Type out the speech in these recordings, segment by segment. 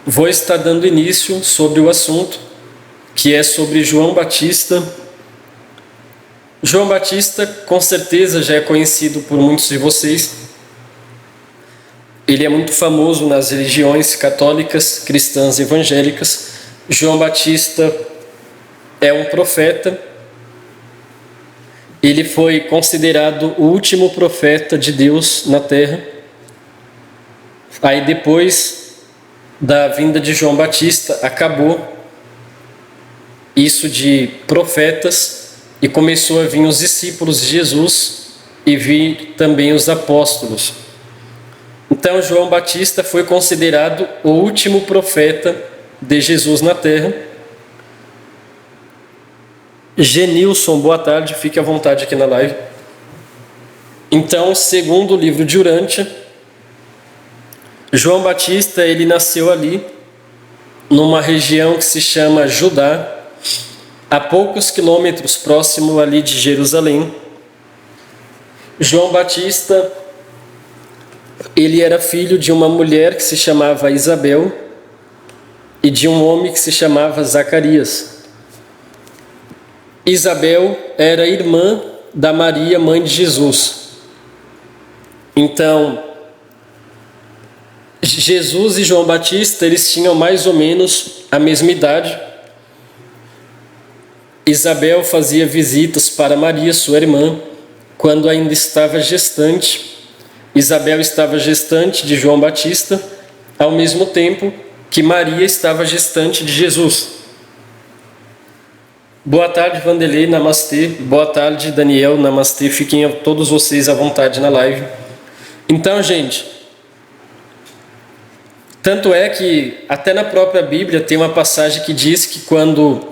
vou estar dando início sobre o assunto, que é sobre João Batista. João Batista, com certeza, já é conhecido por muitos de vocês. Ele é muito famoso nas religiões católicas, cristãs e evangélicas. João Batista é um profeta. Ele foi considerado o último profeta de Deus na terra. Aí depois da vinda de João Batista, acabou isso de profetas e começou a vir os discípulos de Jesus e vir também os apóstolos. Então João Batista foi considerado o último profeta de Jesus na terra. Genilson, boa tarde, fique à vontade aqui na live. Então, segundo o livro de Urântia, João Batista, ele nasceu ali, numa região que se chama Judá, a poucos quilômetros próximo ali de Jerusalém. João Batista, ele era filho de uma mulher que se chamava Isabel e de um homem que se chamava Zacarias. Isabel era irmã da Maria, mãe de Jesus. Então, Jesus e João Batista, eles tinham mais ou menos a mesma idade. Isabel fazia visitas para Maria, sua irmã, quando ainda estava gestante. Isabel estava gestante de João Batista, ao mesmo tempo que Maria estava gestante de Jesus. Boa tarde, Vanderlei, namastê. Boa tarde, Daniel, namastê. Fiquem todos vocês à vontade na live. Então, gente, tanto é que até na própria Bíblia tem uma passagem que diz que quando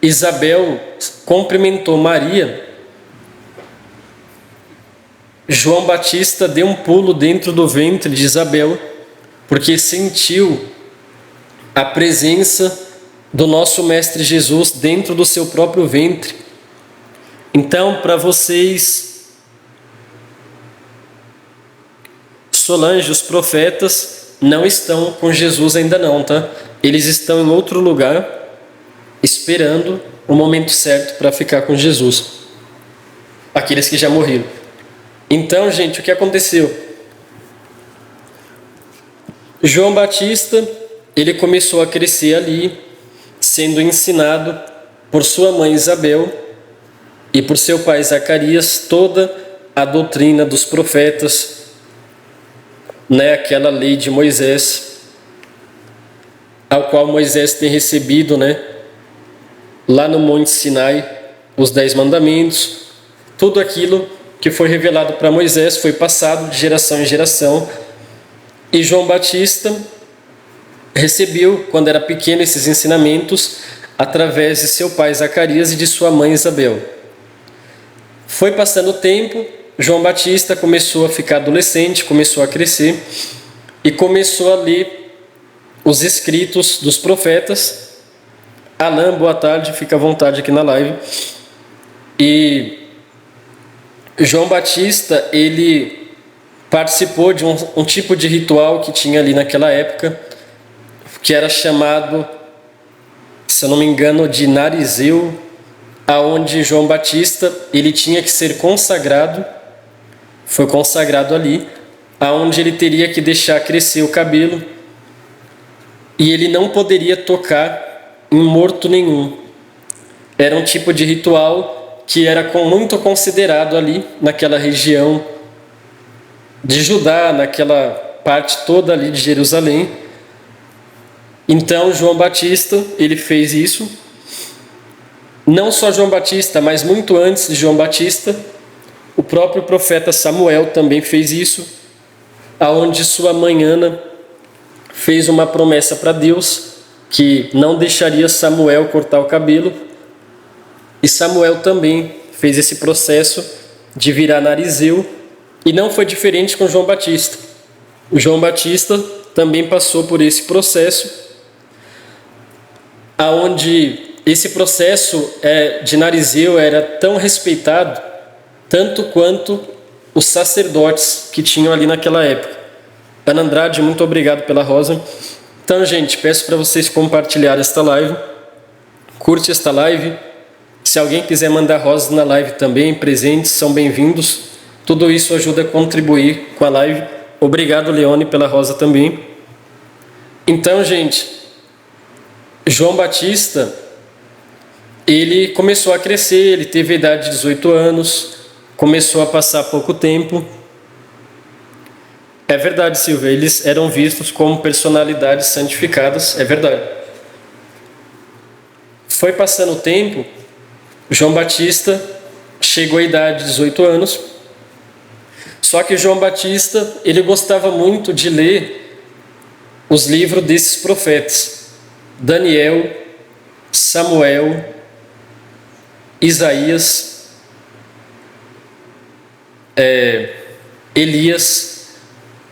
Isabel cumprimentou Maria, João Batista deu um pulo dentro do ventre de Isabel, porque sentiu a presença do nosso Mestre Jesus dentro do seu próprio ventre. Então, para vocês, Solange, os profetas não estão com Jesus ainda não, tá? Eles estão em outro lugar, esperando o momento certo para ficar com Jesus. Aqueles que já morreram. Então, gente, o que aconteceu? João Batista, ele começou a crescer ali, sendo ensinado por sua mãe Isabel e por seu pai Zacarias toda a doutrina dos profetas, aquela lei de Moisés, ao qual Moisés tem recebido, lá no Monte Sinai, os 10 mandamentos. Tudo aquilo que foi revelado para Moisés foi passado de geração em geração. E João Batista recebeu, quando era pequeno, esses ensinamentos através de seu pai Zacarias e de sua mãe Isabel. Foi passando o tempo, João Batista começou a ficar adolescente, começou a crescer e começou a ler os escritos dos profetas. Alan, boa tarde, fica à vontade aqui na live. E João Batista, ele participou de um tipo de ritual que tinha ali naquela época, que era chamado, se eu não me engano, de narizeu, aonde João Batista, ele tinha que ser consagrado, foi consagrado ali, aonde ele teria que deixar crescer o cabelo e ele não poderia tocar em morto nenhum. Era um tipo de ritual que era muito considerado ali naquela região de Judá, naquela parte toda ali de Jerusalém. Então João Batista, ele fez isso. Não só João Batista, mas muito antes de João Batista, o próprio profeta Samuel também fez isso, aonde sua mãe Ana fez uma promessa para Deus que não deixaria Samuel cortar o cabelo. E Samuel também fez esse processo de virar narizeu, e não foi diferente com João Batista. O João Batista também passou por esse processo, aonde esse processo de narizeu era tão respeitado tanto quanto os sacerdotes que tinham ali naquela época. Ana Andrade, muito obrigado pela rosa. Então, gente, peço para vocês compartilharem esta live. Curte esta live. Se alguém quiser mandar rosas na live também, presentes, são bem-vindos. Tudo isso ajuda a contribuir com a live. Obrigado, Leone, pela rosa também. Então, gente, João Batista, ele começou a crescer, ele teve a idade de 18 anos, começou a passar pouco tempo. É verdade, Silvia, eles eram vistos como personalidades santificadas, é verdade. Foi passando o tempo, João Batista chegou à idade de 18 anos, só que João Batista, ele gostava muito de ler os livros desses profetas, Daniel, Samuel, Isaías, Elias.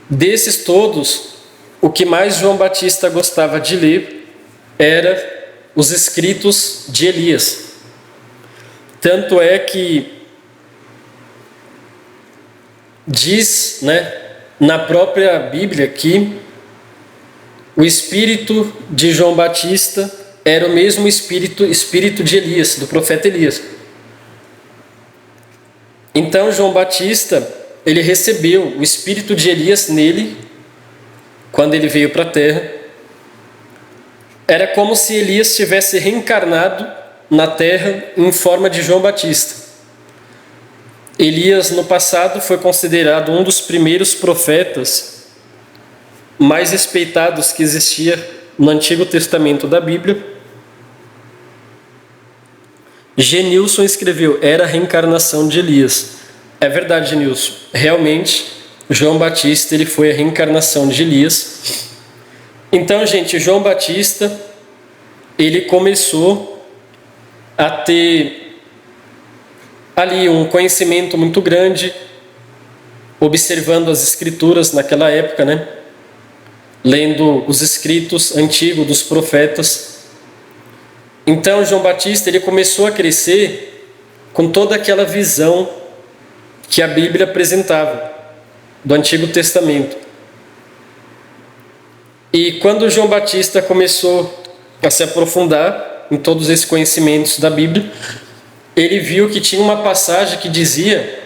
Desses todos, o que mais João Batista gostava de ler era os escritos de Elias. Tanto é que diz, na própria Bíblia que o espírito de João Batista era o mesmo espírito de Elias, do profeta Elias. Então João Batista, ele recebeu o espírito de Elias nele, quando ele veio para a terra. Era como se Elias tivesse reencarnado na terra em forma de João Batista. Elias, no passado, foi considerado um dos primeiros profetas mais respeitados que existia no Antigo Testamento da Bíblia. Genilson escreveu, era a reencarnação de Elias. É verdade, Genilson. Realmente, João Batista ele foi a reencarnação de Elias. Então, gente, João Batista, ele começou a ter ali um conhecimento muito grande, observando as escrituras naquela época, lendo os escritos antigos dos profetas. Então, João Batista ele começou a crescer com toda aquela visão que a Bíblia apresentava do Antigo Testamento. E quando João Batista começou a se aprofundar em todos esses conhecimentos da Bíblia, ele viu que tinha uma passagem que dizia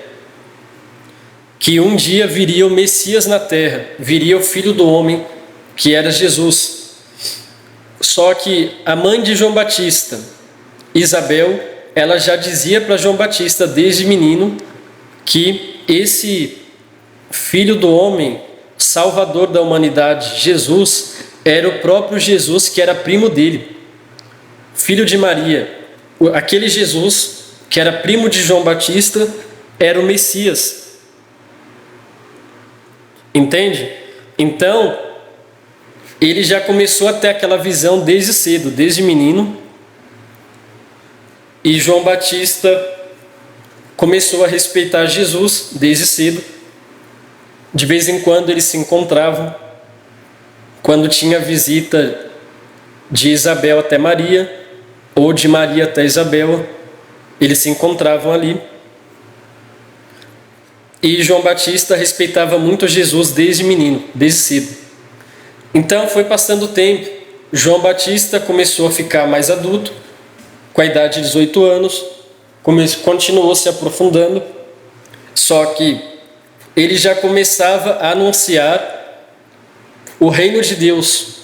que um dia viria o Messias na terra, viria o Filho do Homem, que era Jesus. Só que a mãe de João Batista, Isabel, ela já dizia para João Batista desde menino que esse Filho do Homem, Salvador da humanidade, Jesus, era o próprio Jesus que era primo dele, filho de Maria. Aquele Jesus que era primo de João Batista era o Messias. Entende? Então, ele já começou a ter aquela visão desde cedo, desde menino. E João Batista começou a respeitar Jesus desde cedo. De vez em quando eles se encontravam. Quando tinha visita de Isabel até Maria, ou de Maria até Isabel, eles se encontravam ali. E João Batista respeitava muito Jesus desde menino, desde cedo. Então foi passando o tempo. João Batista começou a ficar mais adulto, com a idade de 18 anos, continuou se aprofundando, só que ele já começava a anunciar o reino de Deus.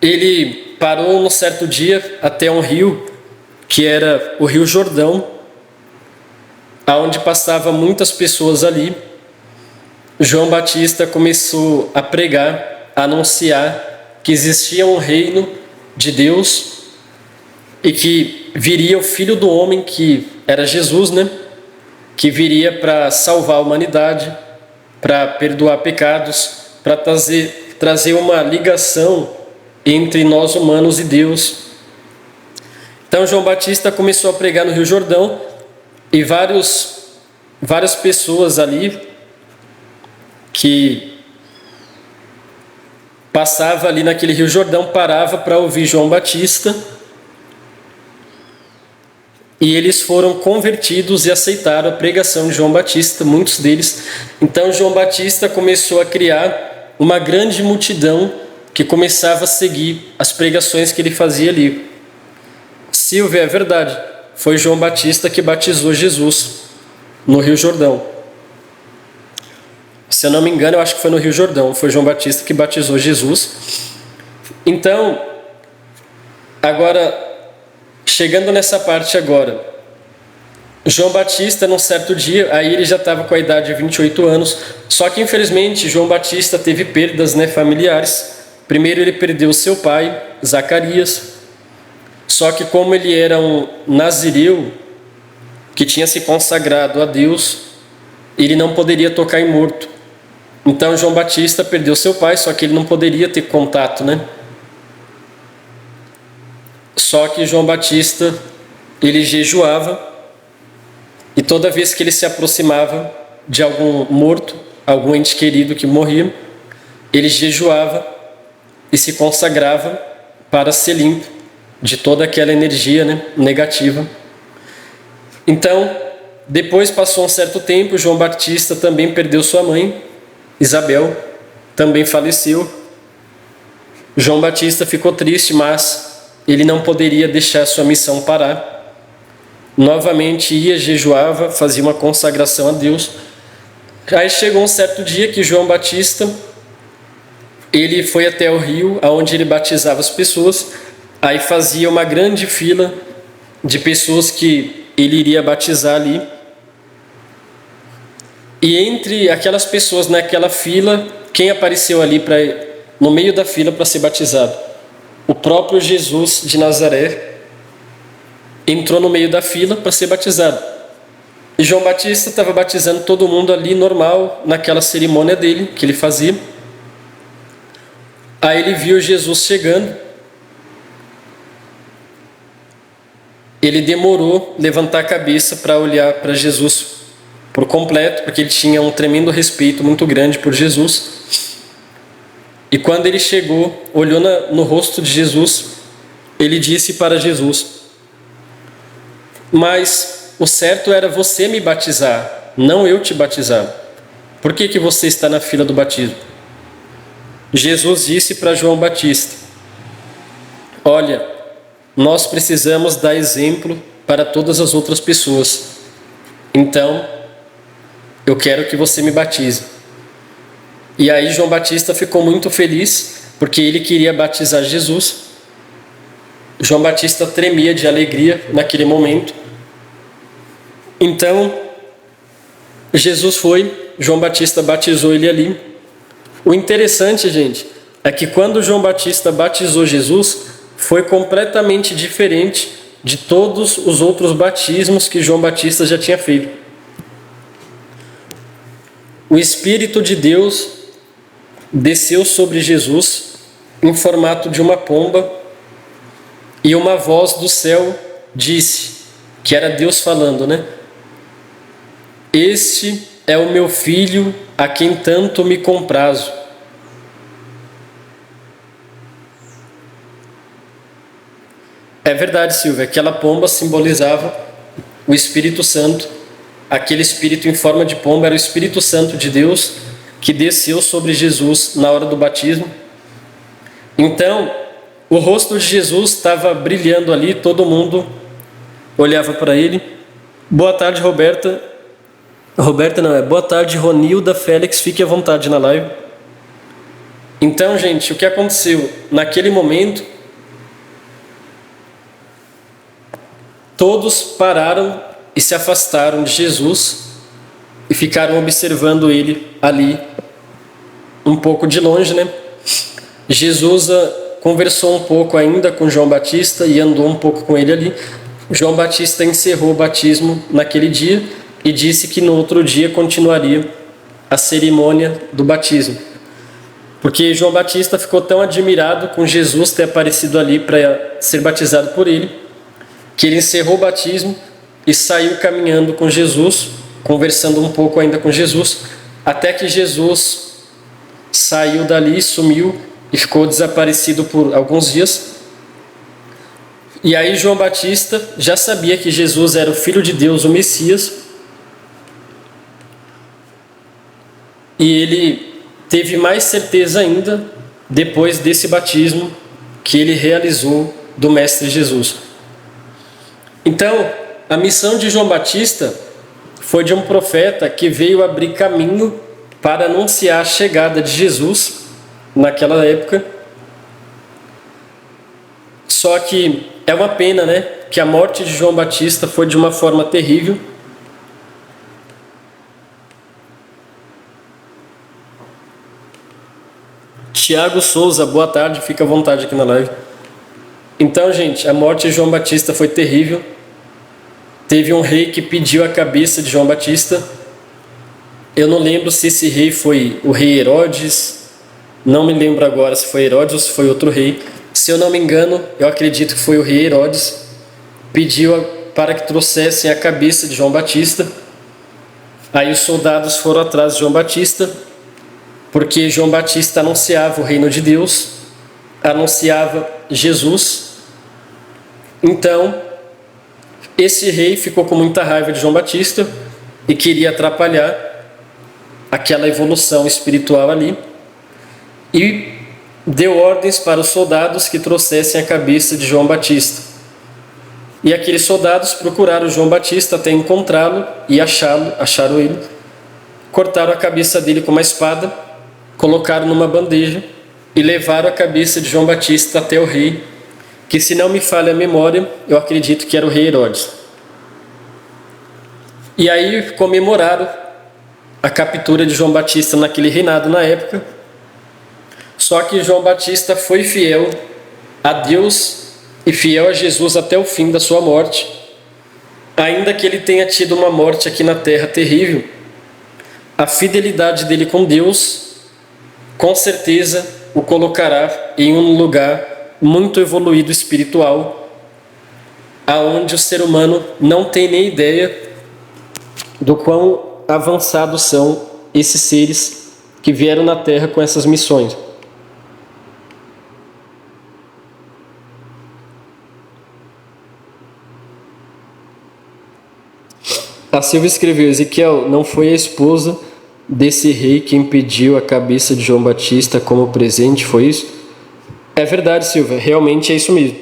Ele parou num certo dia até um rio, que era o Rio Jordão, aonde passava muitas pessoas ali. João Batista começou a pregar, a anunciar que existia um reino de Deus e que viria o Filho do Homem, que era Jesus, que viria para salvar a humanidade, para perdoar pecados, para trazer uma ligação entre nós humanos e Deus. Então João Batista começou a pregar no Rio Jordão e várias pessoas ali que passava ali naquele Rio Jordão parava para ouvir João Batista. e eles foram convertidos e aceitaram a pregação de João Batista, muitos deles. Então João Batista começou a criar uma grande multidão que começava a seguir as pregações que ele fazia ali. Silvia, é verdade, foi João Batista que batizou Jesus no Rio Jordão. Se eu não me engano, eu acho que foi no Rio Jordão, foi João Batista que batizou Jesus. Então, agora, chegando nessa parte agora, João Batista, num certo dia, aí ele já estava com a idade de 28 anos, só que infelizmente João Batista teve perdas, familiares. Primeiro ele perdeu seu pai, Zacarias, só que como ele era um nazireu, que tinha se consagrado a Deus, ele não poderia tocar em morto. Então João Batista perdeu seu pai, só que ele não poderia ter contato, Só que João Batista, ele jejuava, e toda vez que ele se aproximava de algum morto, algum ente querido que morria, ele jejuava e se consagrava para ser limpo de toda aquela energia negativa. Então, depois passou um certo tempo, João Batista também perdeu sua mãe, Isabel, também faleceu. João Batista ficou triste, mas ele não poderia deixar sua missão parar. Novamente ia, jejuava, fazia uma consagração a Deus. Aí chegou um certo dia que João Batista, ele foi até o rio, onde ele batizava as pessoas. Aí fazia uma grande fila de pessoas que ele iria batizar ali. E entre aquelas pessoas naquela fila, quem apareceu ali no meio da fila para ser batizado? O próprio Jesus de Nazaré entrou no meio da fila para ser batizado. E João Batista estava batizando todo mundo ali normal, naquela cerimônia dele, que ele fazia. Aí ele viu Jesus chegando. Ele demorou levantar a cabeça para olhar para Jesus por completo, porque ele tinha um tremendo respeito muito grande por Jesus. E quando ele chegou, olhou no rosto de Jesus, ele disse para Jesus: mas o certo era você me batizar, não eu te batizar. Por que você está na fila do batismo? Jesus disse para João Batista: olha, nós precisamos dar exemplo para todas as outras pessoas. Então, eu quero que você me batize. E aí João Batista ficou muito feliz, porque ele queria batizar Jesus. João Batista tremia de alegria naquele momento. Então, Jesus foi, João Batista batizou ele ali. O interessante, gente, é que quando João Batista batizou Jesus, foi completamente diferente de todos os outros batismos que João Batista já tinha feito. O Espírito de Deus desceu sobre Jesus em formato de uma pomba, e uma voz do céu disse, que era Deus falando, este é o meu filho a quem tanto me comprazo. É verdade, Silvia, aquela pomba simbolizava o Espírito Santo. Aquele espírito em forma de pomba era o Espírito Santo de Deus que desceu sobre Jesus na hora do batismo. Então, o rosto de Jesus estava brilhando ali, todo mundo olhava para ele. Boa tarde, Roberta. Roberta não, boa tarde, Ronilda, Félix, fique à vontade na live. Então, gente, o que aconteceu? Naquele momento, todos pararam e se afastaram de Jesus e ficaram observando ele ali, um pouco de longe, Jesus conversou um pouco ainda com João Batista e andou um pouco com ele ali. João Batista encerrou o batismo naquele dia e disse que no outro dia continuaria a cerimônia do batismo. Porque João Batista ficou tão admirado com Jesus ter aparecido ali para ser batizado por ele, que ele encerrou o batismo e saiu caminhando com Jesus, conversando um pouco ainda com Jesus, até que Jesus saiu dali, sumiu e ficou desaparecido por alguns dias. E aí João Batista já sabia que Jesus era o Filho de Deus, o Messias. E ele teve mais certeza ainda depois desse batismo que ele realizou do Mestre Jesus. Então, a missão de João Batista foi de um profeta que veio abrir caminho para anunciar a chegada de Jesus naquela época. Só que é uma pena, né, que a morte de João Batista foi de uma forma terrível. Tiago Souza, boa tarde, fica à vontade aqui na live. Então, gente, a morte de João Batista foi terrível. Teve um rei que pediu a cabeça de João Batista. Eu não lembro se esse rei foi o rei Herodes. Não me lembro agora se foi Herodes ou se foi outro rei. Se eu não me engano, eu acredito que foi o rei Herodes. Pediu para que trouxessem a cabeça de João Batista. Aí os soldados foram atrás de João Batista, porque João Batista anunciava o reino de Deus, anunciava Jesus. Então, esse rei ficou com muita raiva de João Batista e queria atrapalhar aquela evolução espiritual ali, e deu ordens para os soldados que trouxessem a cabeça de João Batista. E aqueles soldados procuraram João Batista até encontrá-lo e acharam ele. Cortaram a cabeça dele com uma espada, colocaram numa bandeja e levaram a cabeça de João Batista até o rei, que, se não me falha a memória, eu acredito que era o rei Herodes. E aí comemoraram a captura de João Batista naquele reinado na época. Só que João Batista foi fiel a Deus e fiel a Jesus até o fim da sua morte. Ainda que ele tenha tido uma morte aqui na terra terrível, a fidelidade dele com Deus, com certeza, o colocará em um lugar muito evoluído espiritual, aonde o ser humano não tem nem ideia do quão avançados são esses seres que vieram na terra com essas missões. A Silvia escreveu: Ezequiel, não foi a esposa desse rei quem pediu a cabeça de João Batista como presente, foi isso? É verdade, Silvia, realmente é isso mesmo.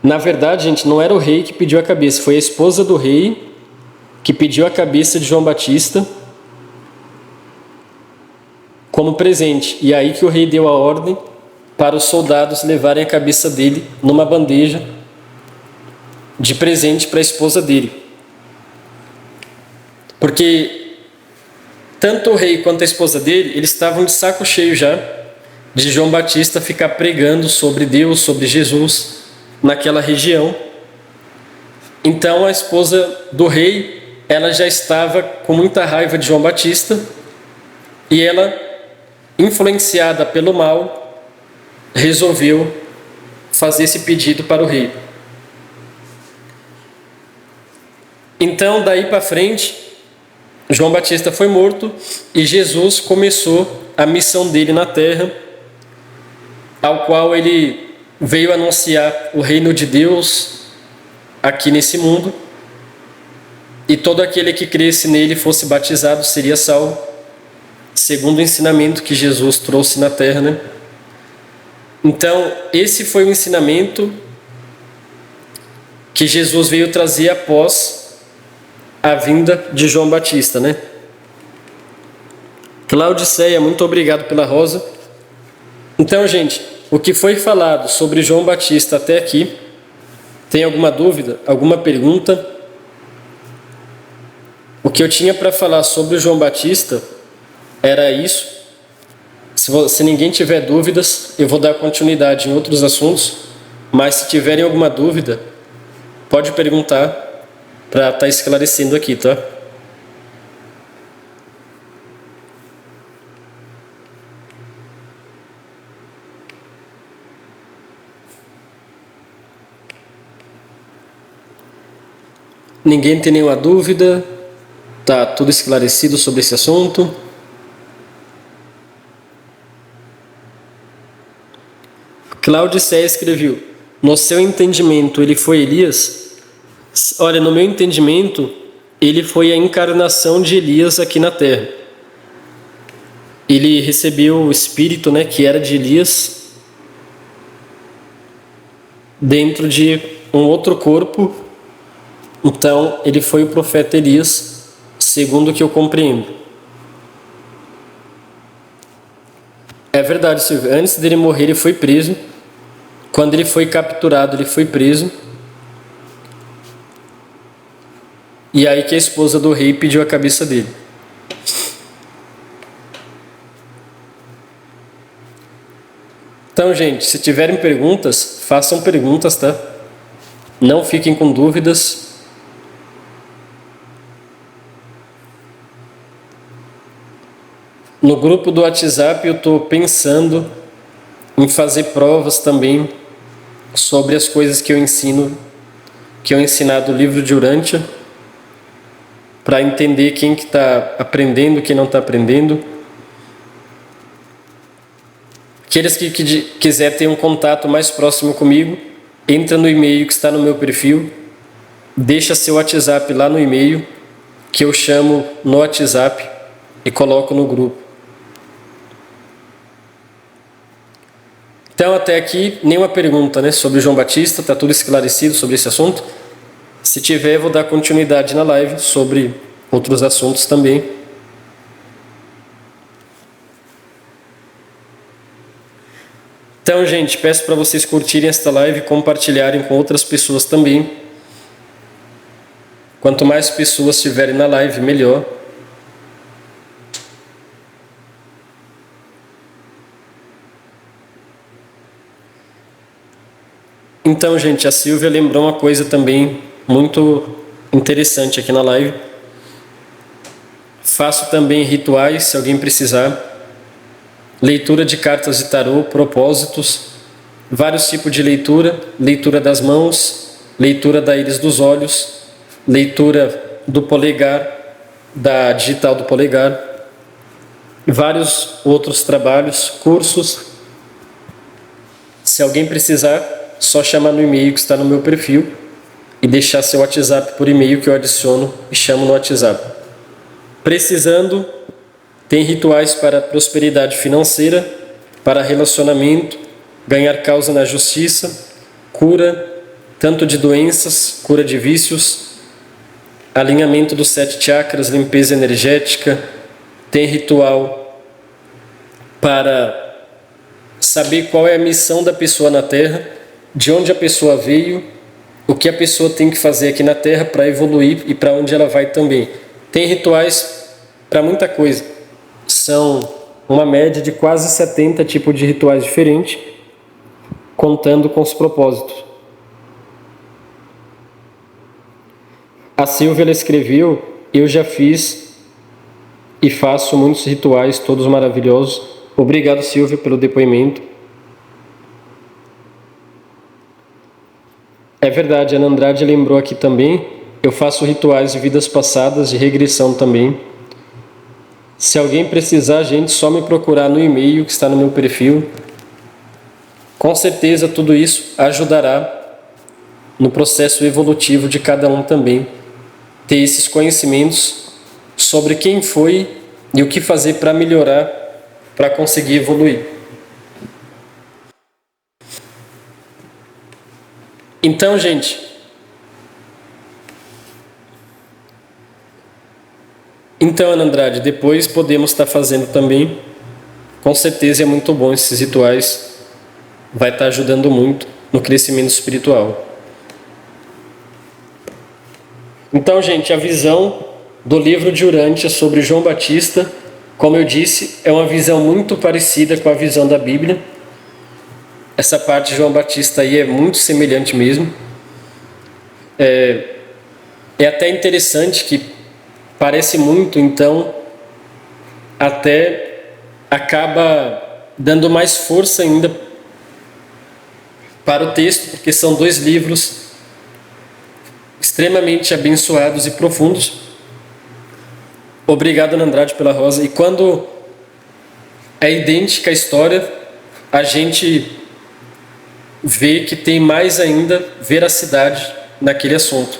Na verdade, gente, não era o rei que pediu a cabeça, foi a esposa do rei que pediu a cabeça de João Batista como presente. E aí que o rei deu a ordem para os soldados levarem a cabeça dele numa bandeja de presente para a esposa dele. Porque tanto o rei quanto a esposa dele, eles estavam de saco cheio já de João Batista ficar pregando sobre Deus, sobre Jesus naquela região. Então a esposa do rei, ela já estava com muita raiva de João Batista, e ela, influenciada pelo mal, resolveu fazer esse pedido para o rei. Então, daí para frente, João Batista foi morto e Jesus começou a missão dele na terra, ao qual ele veio anunciar o reino de Deus aqui nesse mundo, e todo aquele que cresce nele e fosse batizado seria salvo, segundo o ensinamento que Jesus trouxe na terra, né? Então, esse foi o ensinamento que Jesus veio trazer após a vinda de João Batista, né? Claudiceia, muito obrigado pela rosa. Então, gente, o que foi falado sobre João Batista até aqui, tem alguma dúvida, alguma pergunta? O que eu tinha para falar sobre o João Batista era isso. Se ninguém tiver dúvidas, eu vou dar continuidade em outros assuntos, mas se tiverem alguma dúvida, pode perguntar para estar esclarecendo aqui, tá? Ninguém tem nenhuma dúvida? Tá tudo esclarecido sobre esse assunto? Claudiceia escreveu: no seu entendimento, ele foi Elias? Olha, no meu entendimento, ele foi a encarnação de Elias aqui na Terra. Ele recebeu o espírito, né, que era de Elias, dentro de um outro corpo. Então, ele foi o profeta Elias, segundo o que eu compreendo. É verdade, Silvio. Antes dele morrer, ele foi preso. Quando ele foi capturado, ele foi preso. E aí que a esposa do rei pediu a cabeça dele. Então, gente, se tiverem perguntas, façam perguntas, tá? Não fiquem com dúvidas. No grupo do WhatsApp eu estou pensando em fazer provas também sobre as coisas que eu ensino, que eu ensinar do livro de Urântia, para entender quem que está aprendendo, quem não está aprendendo. Aqueles que quiser ter um contato mais próximo comigo, entra no e-mail que está no meu perfil, deixa seu WhatsApp lá no e-mail, que eu chamo no WhatsApp e coloco no grupo. Então, até aqui, nenhuma pergunta, né, sobre João Batista, está tudo esclarecido sobre esse assunto. Se tiver, eu vou dar continuidade na live sobre outros assuntos também. Então, gente, peço para vocês curtirem esta live e compartilharem com outras pessoas também. Quanto mais pessoas estiverem na live, melhor. Então, gente, a Silvia lembrou uma coisa também muito interessante aqui na live. Faço também rituais, se alguém precisar. Leitura de cartas de tarô, propósitos, vários tipos de leitura. Leitura das mãos, leitura da íris dos olhos, leitura do polegar, da digital do polegar. Vários outros trabalhos, cursos. Se alguém precisar, só chamar no e-mail que está no meu perfil e deixar seu WhatsApp por e-mail que eu adiciono e chamo no WhatsApp. Precisando, tem rituais para prosperidade financeira, para relacionamento, ganhar causa na justiça, cura, tanto de doenças, cura de vícios, alinhamento dos 7 chakras, limpeza energética, tem ritual para saber qual é a missão da pessoa na Terra, de onde a pessoa veio, o que a pessoa tem que fazer aqui na Terra para evoluir e para onde ela vai também. Tem rituais para muita coisa. São uma média de quase 70 tipos de rituais diferentes, contando com os propósitos. A Silvia ela escreveu: eu já fiz e faço muitos rituais, todos maravilhosos. Obrigado, Silvia, pelo depoimento. É verdade, a Ana Andrade lembrou aqui também. Eu faço rituais de vidas passadas, de regressão também. Se alguém precisar, gente, só me procurar no e-mail que está no meu perfil. Com certeza tudo isso ajudará no processo evolutivo de cada um também. Ter esses conhecimentos sobre quem foi e o que fazer para melhorar, para conseguir evoluir. Então, gente, Ana Andrade, depois podemos estar fazendo também. Com certeza é muito bom esses rituais. Vai estar ajudando muito no crescimento espiritual. Então, gente, a visão do livro de Urântia sobre João Batista, como eu disse, é uma visão muito parecida com a visão da Bíblia. Essa parte de João Batista aí é muito semelhante mesmo. É até interessante que parece muito, então até acaba dando mais força ainda para o texto, porque são 2 livros extremamente abençoados e profundos. Obrigado, Ana Andrade, pela rosa. E quando é idêntica a história, a gente vê que tem mais ainda veracidade naquele assunto.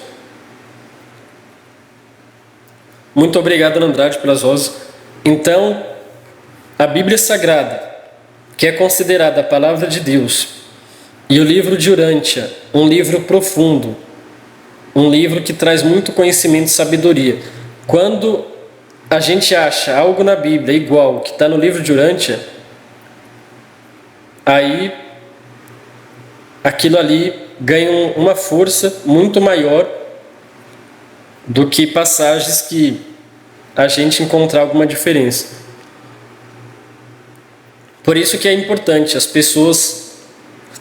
Muito obrigado, Andrade, pelas rosas. Então, a Bíblia Sagrada, que é considerada a palavra de Deus, e o livro de Urântia, um livro profundo, um livro que traz muito conhecimento e sabedoria. Quando a gente acha algo na Bíblia igual que está no livro de Urântia, aí aquilo ali ganha uma força muito maior do que passagens que a gente encontrar alguma diferença. Por isso que é importante as pessoas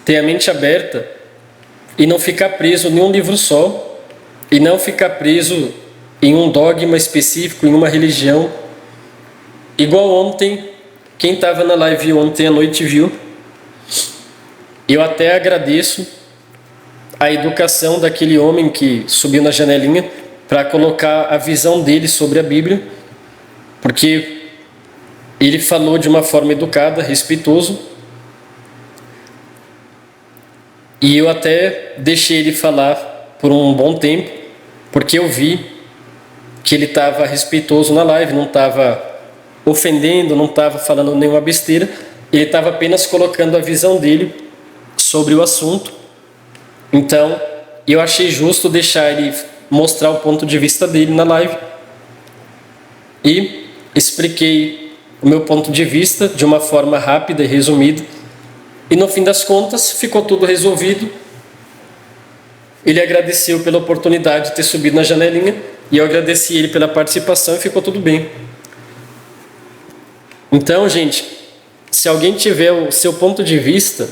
terem a mente aberta e não ficar preso em um livro só, e não ficar preso em um dogma específico, em uma religião. Igual ontem, quem estava na live ontem à noite viu, eu até agradeço a educação daquele homem que subiu na janelinha para colocar a visão dele sobre a Bíblia, porque ele falou de uma forma educada, respeitoso, e eu até deixei ele falar por um bom tempo, porque eu vi que ele estava respeitoso na live, não estava ofendendo, não estava falando nenhuma besteira, ele estava apenas colocando a visão dele sobre o assunto. Então, eu achei justo deixar ele mostrar o ponto de vista dele na live e expliquei o meu ponto de vista de uma forma rápida e resumida, e no fim das contas ficou tudo resolvido. Ele agradeceu pela oportunidade de ter subido na janelinha e eu agradeci ele pela participação e ficou tudo bem. Então, gente, se alguém tiver o seu ponto de vista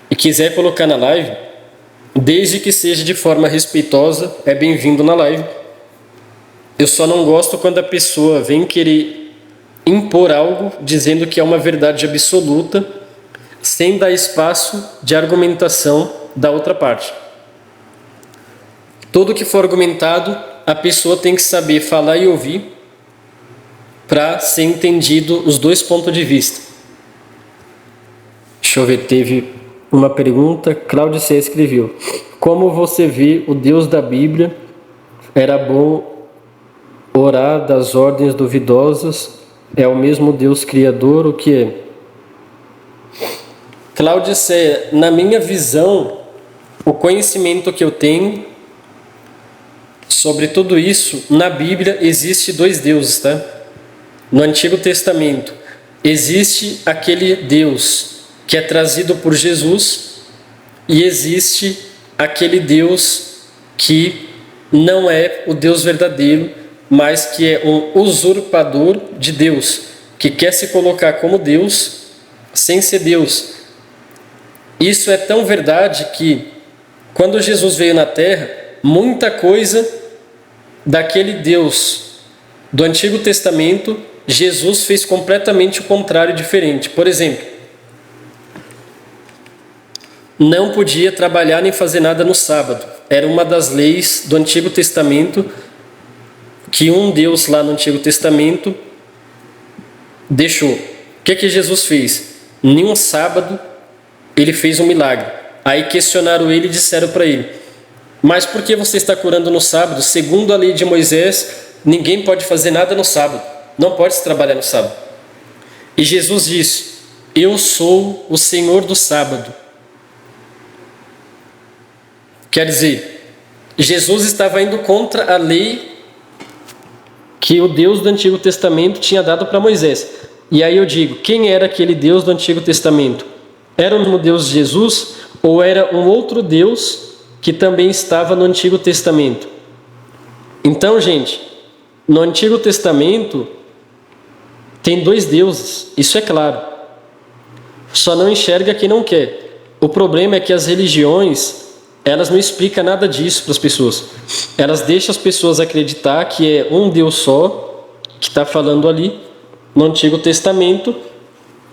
e quiser colocar na live, desde que seja de forma respeitosa, é bem-vindo na live. Eu só não gosto quando a pessoa vem querer impor algo dizendo que é uma verdade absoluta, sem dar espaço de argumentação da outra parte. Tudo que for argumentado, a pessoa tem que saber falar e ouvir para ser entendido os dois pontos de vista. Deixa eu ver, teve uma pergunta. Cláudio C. escreveu: como você vê o Deus da Bíblia? Era bom orar das ordens duvidosas? É o mesmo Deus criador? O que é? Cláudio C., na minha visão, o conhecimento que eu tenho sobre tudo isso, na Bíblia existe dois deuses, tá? No Antigo Testamento existe aquele Deus que é trazido por Jesus, e existe aquele Deus que não é o Deus verdadeiro, mas que é um usurpador de Deus, que quer se colocar como Deus sem ser Deus. Isso é tão verdade que quando Jesus veio na Terra, muita coisa daquele Deus do Antigo Testamento, Jesus fez completamente o contrário, diferente. Por exemplo, não podia trabalhar nem fazer nada no sábado. Era uma das leis do Antigo Testamento que um Deus lá no Antigo Testamento deixou. O que Jesus fez? Nenhum sábado ele fez um milagre. Aí questionaram ele e disseram para ele: mas por que você está curando no sábado? Segundo a lei de Moisés, ninguém pode fazer nada no sábado. Não pode se trabalhar no sábado. E Jesus disse: eu sou o Senhor do sábado. Quer dizer, Jesus estava indo contra a lei que o Deus do Antigo Testamento tinha dado para Moisés. E aí eu digo, quem era aquele Deus do Antigo Testamento? Era o mesmo Deus de Jesus ou era um outro Deus que também estava no Antigo Testamento? Então, gente, no Antigo Testamento tem dois deuses, isso é claro. Só não enxerga quem não quer. O problema é que as religiões, elas não explicam nada disso para as pessoas. Elas deixam as pessoas acreditar que é um Deus só que está falando ali no Antigo Testamento,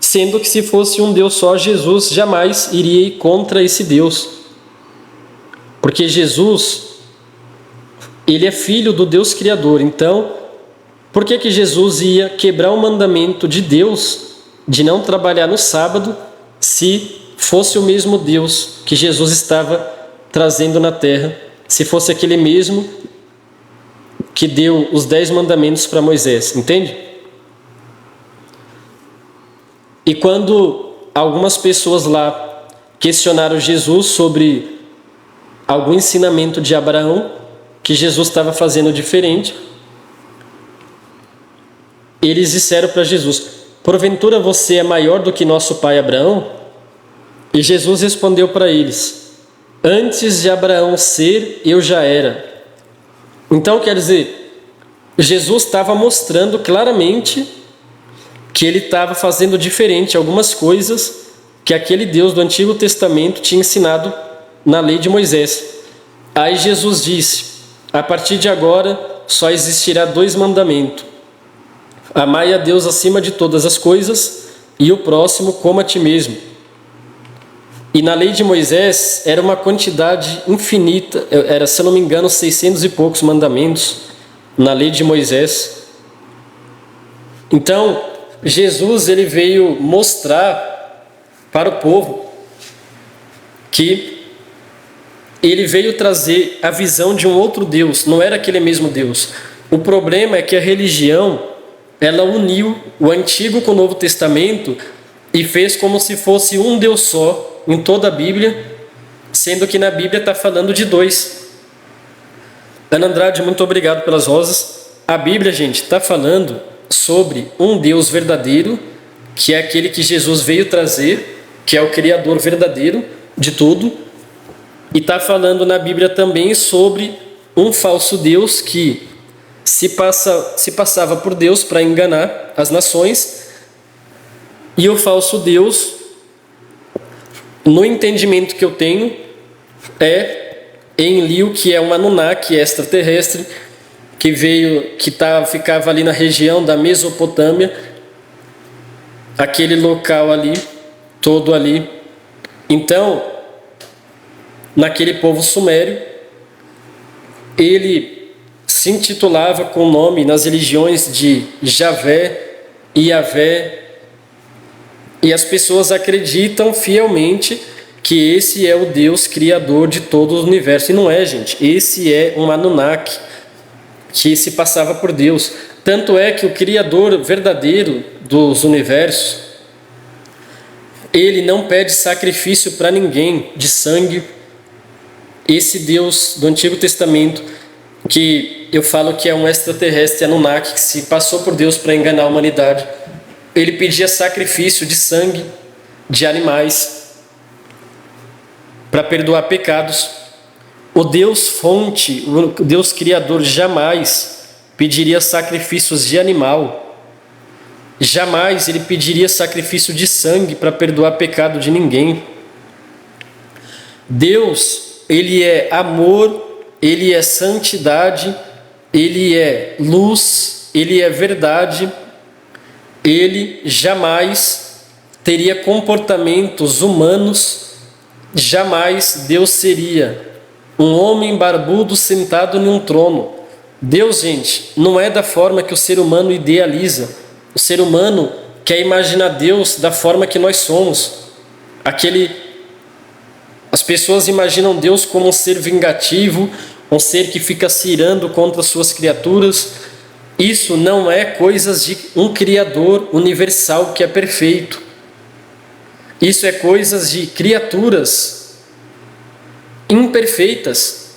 sendo que se fosse um Deus só, Jesus jamais iria ir contra esse Deus. Porque Jesus, ele é filho do Deus Criador. Então, por que Jesus ia quebrar o mandamento de Deus de não trabalhar no sábado, se fosse o mesmo Deus que Jesus estava trazendo na terra, se fosse aquele mesmo que deu os 10 mandamentos para Moisés, entende? E quando algumas pessoas lá questionaram Jesus sobre algum ensinamento de Abraão, que Jesus estava fazendo diferente, eles disseram para Jesus: porventura você é maior do que nosso pai Abraão? E Jesus respondeu para eles: antes de Abraão ser, eu já era. Então, quer dizer, Jesus estava mostrando claramente que ele estava fazendo diferente algumas coisas que aquele Deus do Antigo Testamento tinha ensinado na lei de Moisés. Aí Jesus disse: a partir de agora só existirá 2 mandamentos: amai a Deus acima de todas as coisas e o próximo como a ti mesmo. E na lei de Moisés era uma quantidade infinita, era, se eu não me engano, 600 e poucos mandamentos na lei de Moisés. Então, Jesus ele veio mostrar para o povo que ele veio trazer a visão de um outro Deus, não era aquele mesmo Deus. O problema é que a religião, ela uniu o Antigo com o Novo Testamento e fez como se fosse um Deus só em toda a Bíblia, sendo que na Bíblia está falando de 2. Ana Andrade, muito obrigado pelas rosas. A Bíblia, gente, está falando sobre um Deus verdadeiro, que é aquele que Jesus veio trazer, que é o Criador verdadeiro de tudo. E está falando na Bíblia também sobre um falso Deus que se passava por Deus para enganar as nações. E o falso Deus, no entendimento que eu tenho, é Enlil, que é um Anunnaki extraterrestre, ficava ali na região da Mesopotâmia, aquele local ali, todo ali. Então, naquele povo sumério, ele se intitulava com o nome nas religiões de Javé e Yavé, e as pessoas acreditam fielmente que esse é o Deus criador de todo o universo. E não é, gente. Esse é um Anunnaki que se passava por Deus. Tanto é que o Criador verdadeiro dos universos, ele não pede sacrifício para ninguém de sangue. Esse Deus do Antigo Testamento, que eu falo que é um extraterrestre Anunnaki, que se passou por Deus para enganar a humanidade, ele pedia sacrifício de sangue de animais para perdoar pecados. O Deus fonte, o Deus criador, jamais pediria sacrifícios de animal. Jamais ele pediria sacrifício de sangue para perdoar pecado de ninguém. Deus, ele é amor, ele é santidade, ele é luz, ele é verdade. Ele jamais teria comportamentos humanos, jamais Deus seria um homem barbudo sentado em um trono. Deus, gente, não é da forma que o ser humano idealiza. O ser humano quer imaginar Deus da forma que nós somos. As pessoas imaginam Deus como um ser vingativo, um ser que fica se irando contra suas criaturas. Isso não é coisas de um Criador universal que é perfeito. Isso é coisas de criaturas imperfeitas.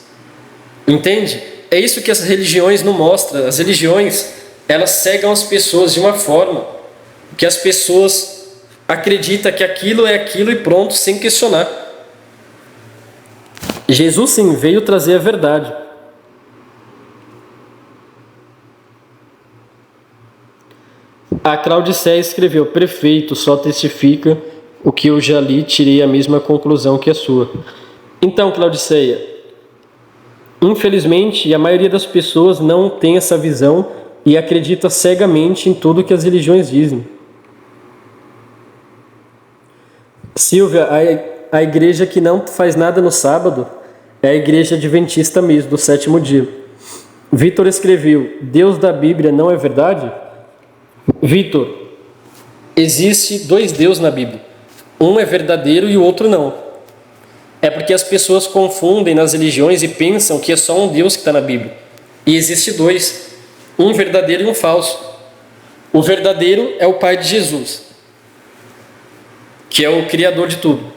Entende? É isso que as religiões não mostram. As religiões, elas cegam as pessoas de uma forma que as pessoas acreditam que aquilo é aquilo e pronto, sem questionar. Jesus sim veio trazer a verdade. A Claudiceia escreveu: perfeito, só testifica o que eu já li, tirei a mesma conclusão que a sua. Então, Claudiceia, infelizmente a maioria das pessoas não tem essa visão e acredita cegamente em tudo que as religiões dizem. Silvia, a igreja que não faz nada no sábado é a igreja adventista mesmo, do 7º dia. Vitor escreveu: Deus da Bíblia não é verdade? Vitor, existe 2 deuses na Bíblia. um é verdadeiro e o outro não. É porque as pessoas confundem nas religiões e pensam que é só um Deus que está na Bíblia. E existe dois, um verdadeiro e um falso. O verdadeiro é o Pai de Jesus, que é o Criador de tudo.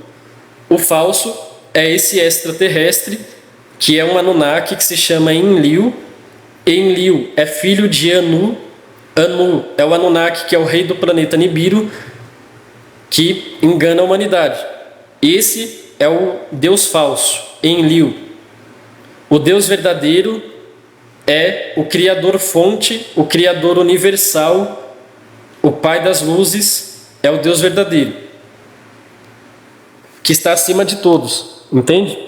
O falso é esse extraterrestre, que é um Anunnaki que se chama Enlil. Enlil é filho de Anu. Anu é o Anunnaki, que é o rei do planeta Nibiru, que engana a humanidade. Esse é o Deus falso, Enlil. O Deus verdadeiro é o Criador fonte, o Criador universal, o Pai das luzes, é o Deus verdadeiro, que está acima de todos, entende?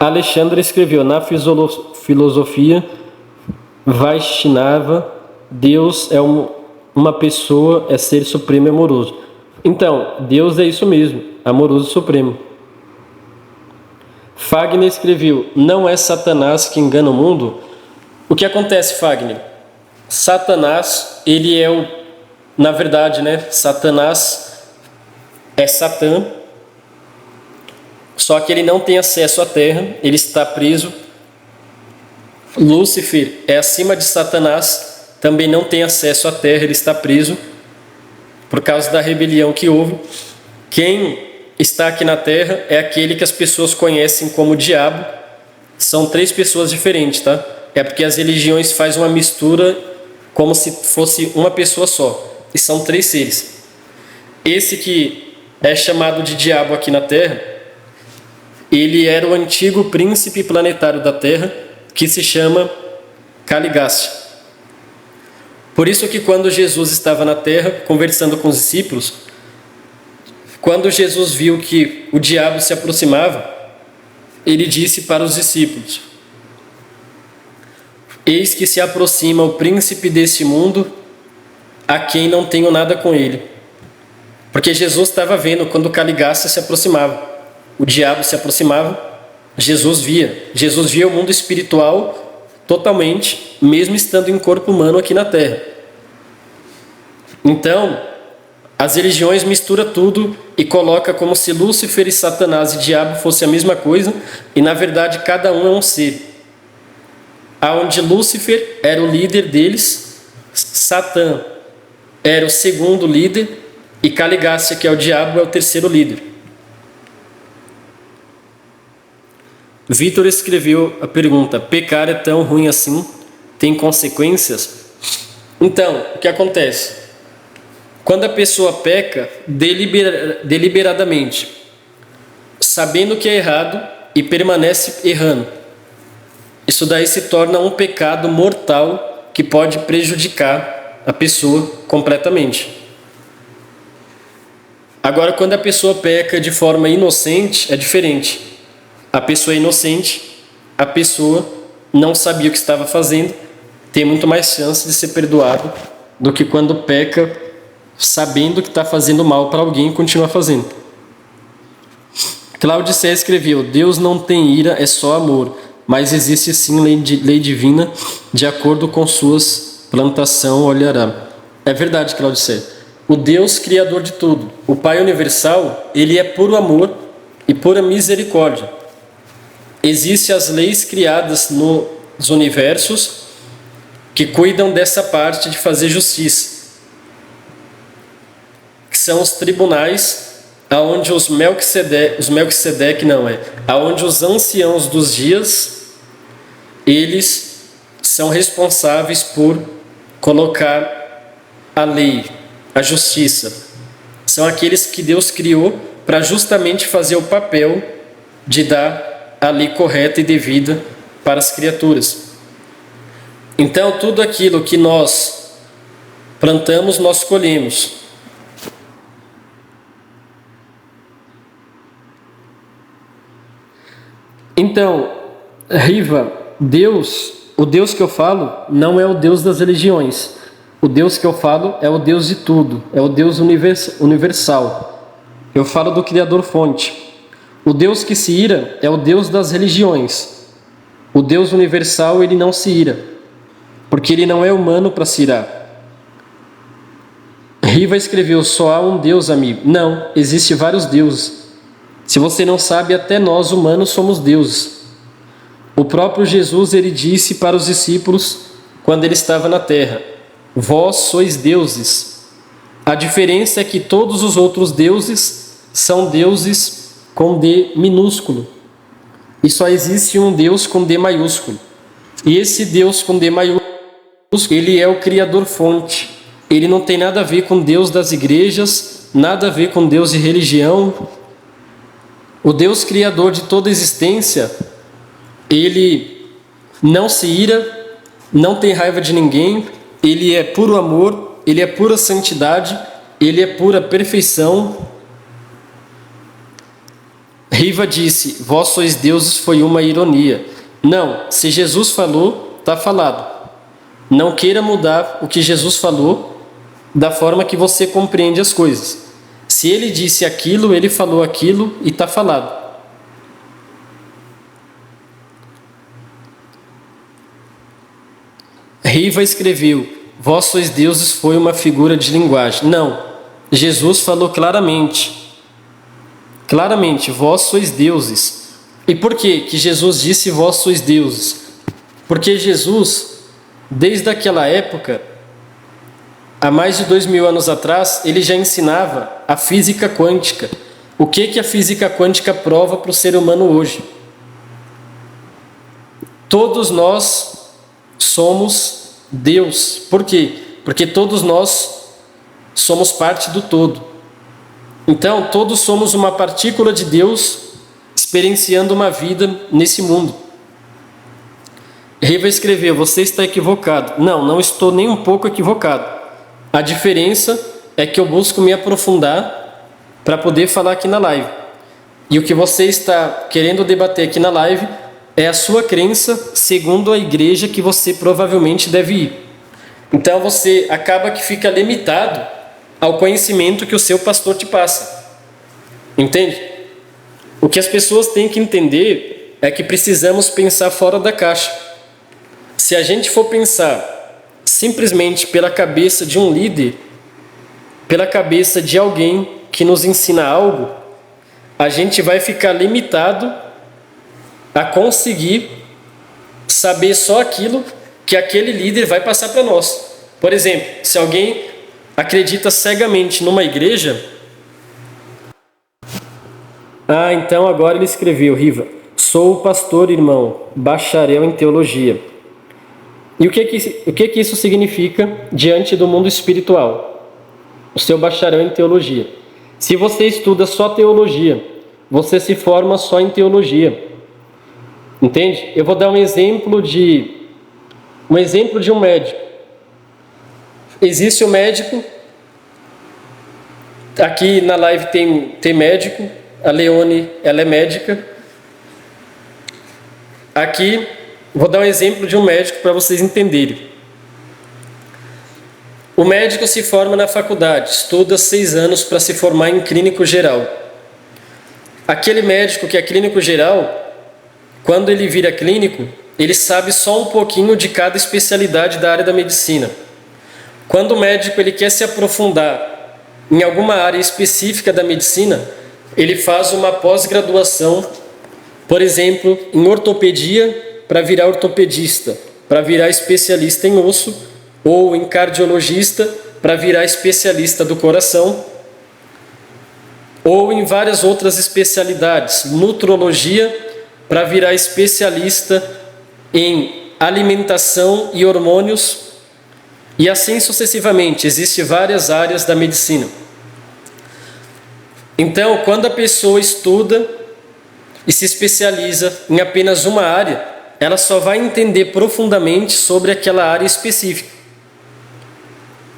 Alexandre escreveu: na filosofia Vaishnava, Deus é uma pessoa, é ser supremo e amoroso. Então, Deus é isso mesmo, amoroso e supremo. Fagner escreveu: não é Satanás que engana o mundo? O que acontece, Fagner? Satanás, ele é na verdade, Satanás é Satã, só que ele não tem acesso à terra, ele está preso. Lúcifer é acima de Satanás, também não tem acesso à terra, ele está preso por causa da rebelião que houve. Quem está aqui na terra é aquele que as pessoas conhecem como diabo. São três pessoas diferentes, tá? É porque as religiões fazem uma mistura como se fosse uma pessoa só, e são três seres. Esse que é chamado de diabo aqui na terra, ele era o antigo príncipe planetário da Terra, que se chama Caligácia. Por isso que quando Jesus estava na Terra, conversando com os discípulos, quando Jesus viu que o diabo se aproximava, ele disse para os discípulos: eis que se aproxima o príncipe deste mundo, a quem não tenho nada com ele. Porque Jesus estava vendo quando Caligácia se aproximava. O diabo se aproximava, Jesus via o mundo espiritual totalmente, mesmo estando em corpo humano aqui na Terra. Então, as religiões misturam tudo e colocam como se Lúcifer e Satanás e diabo fossem a mesma coisa, e na verdade cada um é um ser. Aonde Lúcifer era o líder deles, Satã era o segundo líder, e Caligácia, que é o diabo, é o terceiro líder. Vitor escreveu a pergunta: pecar é tão ruim assim? Tem consequências? Então, o que acontece? Quando a pessoa peca deliberadamente, sabendo que é errado e permanece errando, isso daí se torna um pecado mortal que pode prejudicar a pessoa completamente. Agora, quando a pessoa peca de forma inocente, é diferente. A pessoa é inocente, a pessoa não sabia o que estava fazendo, tem muito mais chance de ser perdoado do que quando peca sabendo que está fazendo mal para alguém e continua fazendo. Claudicé escreveu: Deus não tem ira, é só amor, mas existe sim lei divina, de acordo com suas plantação olhará. É verdade, Claudicé. O Deus criador de tudo, o Pai universal, ele é puro amor e pura misericórdia. Existem as leis criadas nos universos que cuidam dessa parte de fazer justiça, que são os tribunais, aonde aonde os anciãos dos dias, eles são responsáveis por colocar a lei, a justiça. São aqueles que Deus criou para justamente fazer o papel de dar a lei correta e devida para as criaturas. Então, tudo aquilo que nós plantamos, nós colhemos. Então, Riva, o Deus que eu falo não é o Deus das religiões. O Deus que eu falo é o Deus de tudo, é o Deus universal. Eu falo do Criador fonte. O Deus que se ira é o Deus das religiões. O Deus universal, ele não se ira. porque ele não é humano para se irar. Riva escreveu: só há um Deus, amigo. Não, existe vários deuses. Se você não sabe, até nós humanos somos deuses. O próprio Jesus, ele disse para os discípulos quando ele estava na terra: vós sois deuses. A diferença é que todos os outros deuses são deuses com D minúsculo. E só existe um Deus com D maiúsculo. E esse Deus com D maiúsculo, ele é o Criador-fonte. Ele não tem nada a ver com Deus das igrejas, nada a ver com Deus de religião. O Deus Criador de toda a existência, ele não se ira, não tem raiva de ninguém, ele é puro amor, ele é pura santidade, ele é pura perfeição. Riva disse: vós sois deuses, foi uma ironia. Não, se Jesus falou, está falado. Não queira mudar o que Jesus falou da forma que você compreende as coisas. Se ele disse aquilo, ele falou aquilo e está falado. Riva escreveu: vós sois deuses, foi uma figura de linguagem. Não, Jesus falou claramente, vós sois deuses. E por que Jesus disse vós sois deuses? Porque Jesus, desde aquela época, há mais de 2000 anos atrás, ele já ensinava a física quântica. O que a física quântica prova para o ser humano hoje? Todos nós somos Deus. Por quê? Porque todos nós somos parte do todo. Então, todos somos uma partícula de Deus experienciando uma vida nesse mundo. Riva escreveu: você está equivocado. Não estou nem um pouco equivocado. A diferença é que eu busco me aprofundar para poder falar aqui na live. E o que você está querendo debater aqui na live é a sua crença segundo a igreja que você provavelmente deve ir. Então você acaba que fica limitado ao conhecimento que o seu pastor te passa. Entende? O que as pessoas têm que entender é que precisamos pensar fora da caixa. Se a gente for pensar simplesmente pela cabeça de um líder, pela cabeça de alguém que nos ensina algo, a gente vai ficar limitado a conseguir saber só aquilo que aquele líder vai passar para nós. Por exemplo, se alguém acredita cegamente numa igreja, então agora ele escreveu: Riva, sou pastor, irmão, bacharel em teologia. E o que isso significa diante do mundo espiritual? O seu bacharel em teologia. Se você estuda só teologia, você se forma só em teologia. Entende? Eu vou dar um exemplo de um médico. Existe um médico, aqui na live tem médico, a Leone, ela é médica. Aqui, vou dar um exemplo de um médico para vocês entenderem. O médico se forma na faculdade, estuda 6 anos para se formar em clínico geral. Aquele médico que é clínico geral, quando ele vira clínico, ele sabe só um pouquinho de cada especialidade da área da medicina. Quando o médico ele quer se aprofundar em alguma área específica da medicina, ele faz uma pós-graduação, por exemplo, em ortopedia, para virar ortopedista, para virar especialista em osso, ou em cardiologista, para virar especialista do coração, ou em várias outras especialidades, nutrologia, para virar especialista em alimentação e hormônios, e assim sucessivamente. Existem várias áreas da medicina. Então, quando a pessoa estuda e se especializa em apenas uma área, ela só vai entender profundamente sobre aquela área específica.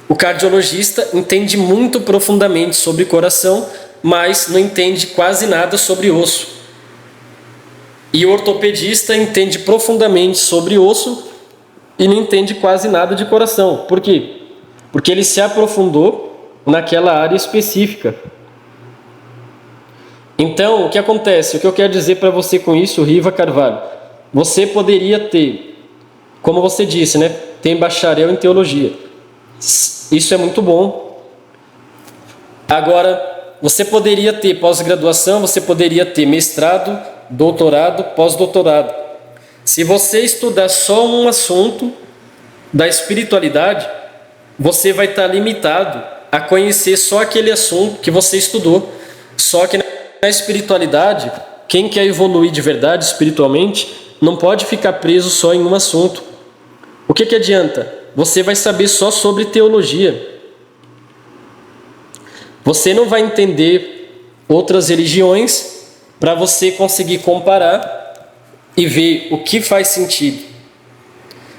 O cardiologista entende muito profundamente sobre coração, mas não entende quase nada sobre osso. E o ortopedista entende profundamente sobre osso e não entende quase nada de coração. Por quê? Porque ele se aprofundou naquela área específica. Então, o que acontece? O que eu quero dizer para você com isso, Riva Carvalho? Você poderia ter, como você disse, né? tem bacharel em teologia. Isso é muito bom. Agora, você poderia ter pós-graduação, você poderia ter mestrado, doutorado, pós-doutorado. Se você estudar só um assunto da espiritualidade, você vai estar limitado a conhecer só aquele assunto que você estudou. Só que na espiritualidade, quem quer evoluir de verdade espiritualmente, não pode ficar preso só em um assunto. O que adianta? Você vai saber só sobre teologia. Você não vai entender outras religiões para você conseguir comparar e ver o que faz sentido.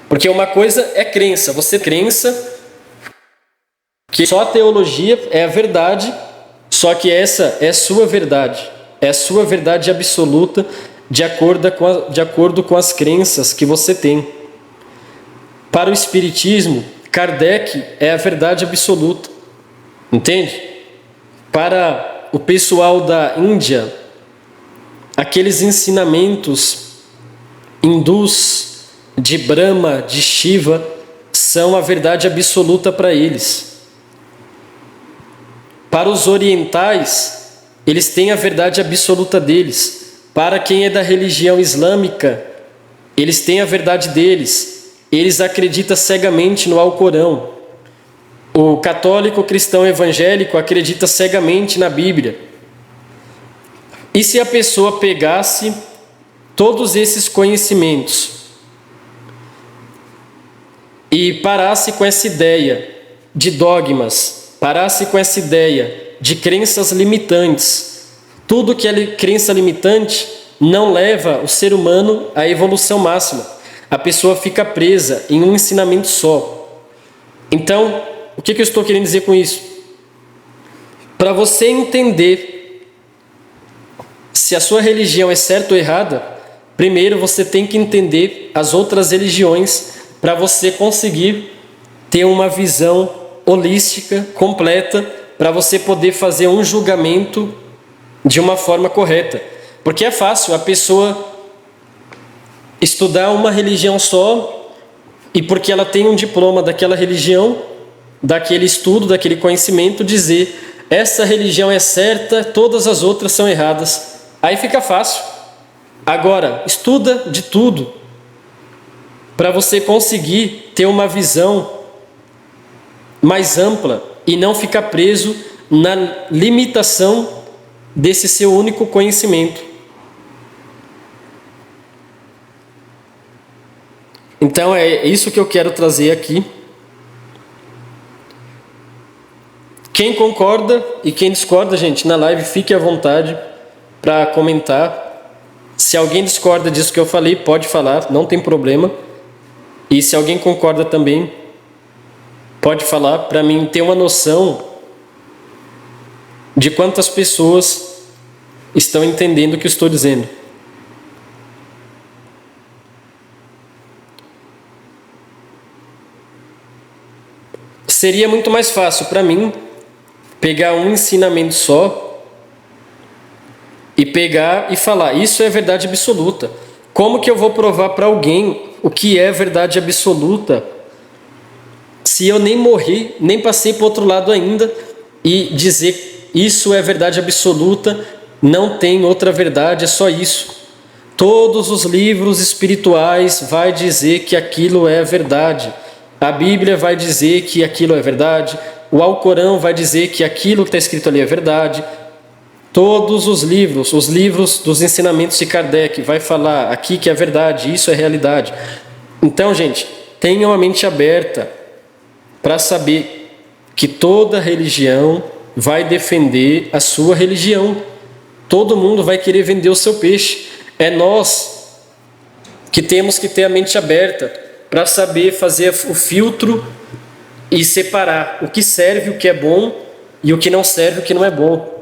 Porque uma coisa é crença. Você crença que só a teologia é a verdade, só que essa é a sua verdade. É a sua verdade absoluta de acordo com as crenças que você tem. Para o Espiritismo, Kardec é a verdade absoluta. Entende? Para o pessoal da Índia, aqueles ensinamentos hindus de Brahma, de Shiva, são a verdade absoluta para eles. Para os orientais, eles têm a verdade absoluta deles. Para quem é da religião islâmica, eles têm a verdade deles. Eles acreditam cegamente no Alcorão. O católico cristão evangélico acredita cegamente na Bíblia. E se a pessoa pegasse todos esses conhecimentos e parasse com essa ideia de dogmas, parasse com essa ideia de crenças limitantes, tudo que é crença limitante não leva o ser humano à evolução máxima. A pessoa fica presa em um ensinamento só. Então, o que eu estou querendo dizer com isso? Para você entender se a sua religião é certa ou errada, primeiro você tem que entender as outras religiões para você conseguir ter uma visão holística, completa, para você poder fazer um julgamento de uma forma correta. Porque é fácil a pessoa estudar uma religião só e porque ela tem um diploma daquela religião, daquele estudo, daquele conhecimento, dizer essa religião é certa, todas as outras são erradas. Aí fica fácil. Agora, estuda de tudo para você conseguir ter uma visão mais ampla e não ficar preso na limitação desse seu único conhecimento. Então é isso que eu quero trazer aqui. Quem concorda e quem discorda, gente, na live fique à vontade para comentar. Se alguém discorda disso que eu falei, pode falar, não tem problema. E se alguém concorda também, pode falar, para mim ter uma noção de quantas pessoas estão entendendo o que eu estou dizendo. Seria muito mais fácil para mim pegar um ensinamento só e pegar e falar, isso é verdade absoluta. Como que eu vou provar para alguém o que é verdade absoluta se eu nem morri, nem passei para o outro lado ainda e dizer isso é verdade absoluta, não tem outra verdade, é só isso. Todos os livros espirituais vai dizer que aquilo é verdade. A Bíblia vai dizer que aquilo é verdade. O Alcorão vai dizer que aquilo que está escrito ali é verdade. Todos os livros dos ensinamentos de Kardec vai falar aqui que é verdade, isso é realidade. Então, gente, tenham a mente aberta para saber que toda religião vai defender a sua religião. Todo mundo vai querer vender o seu peixe. É nós que temos que ter a mente aberta para saber fazer o filtro e separar o que serve, o que é bom, e o que não serve, o que não é bom.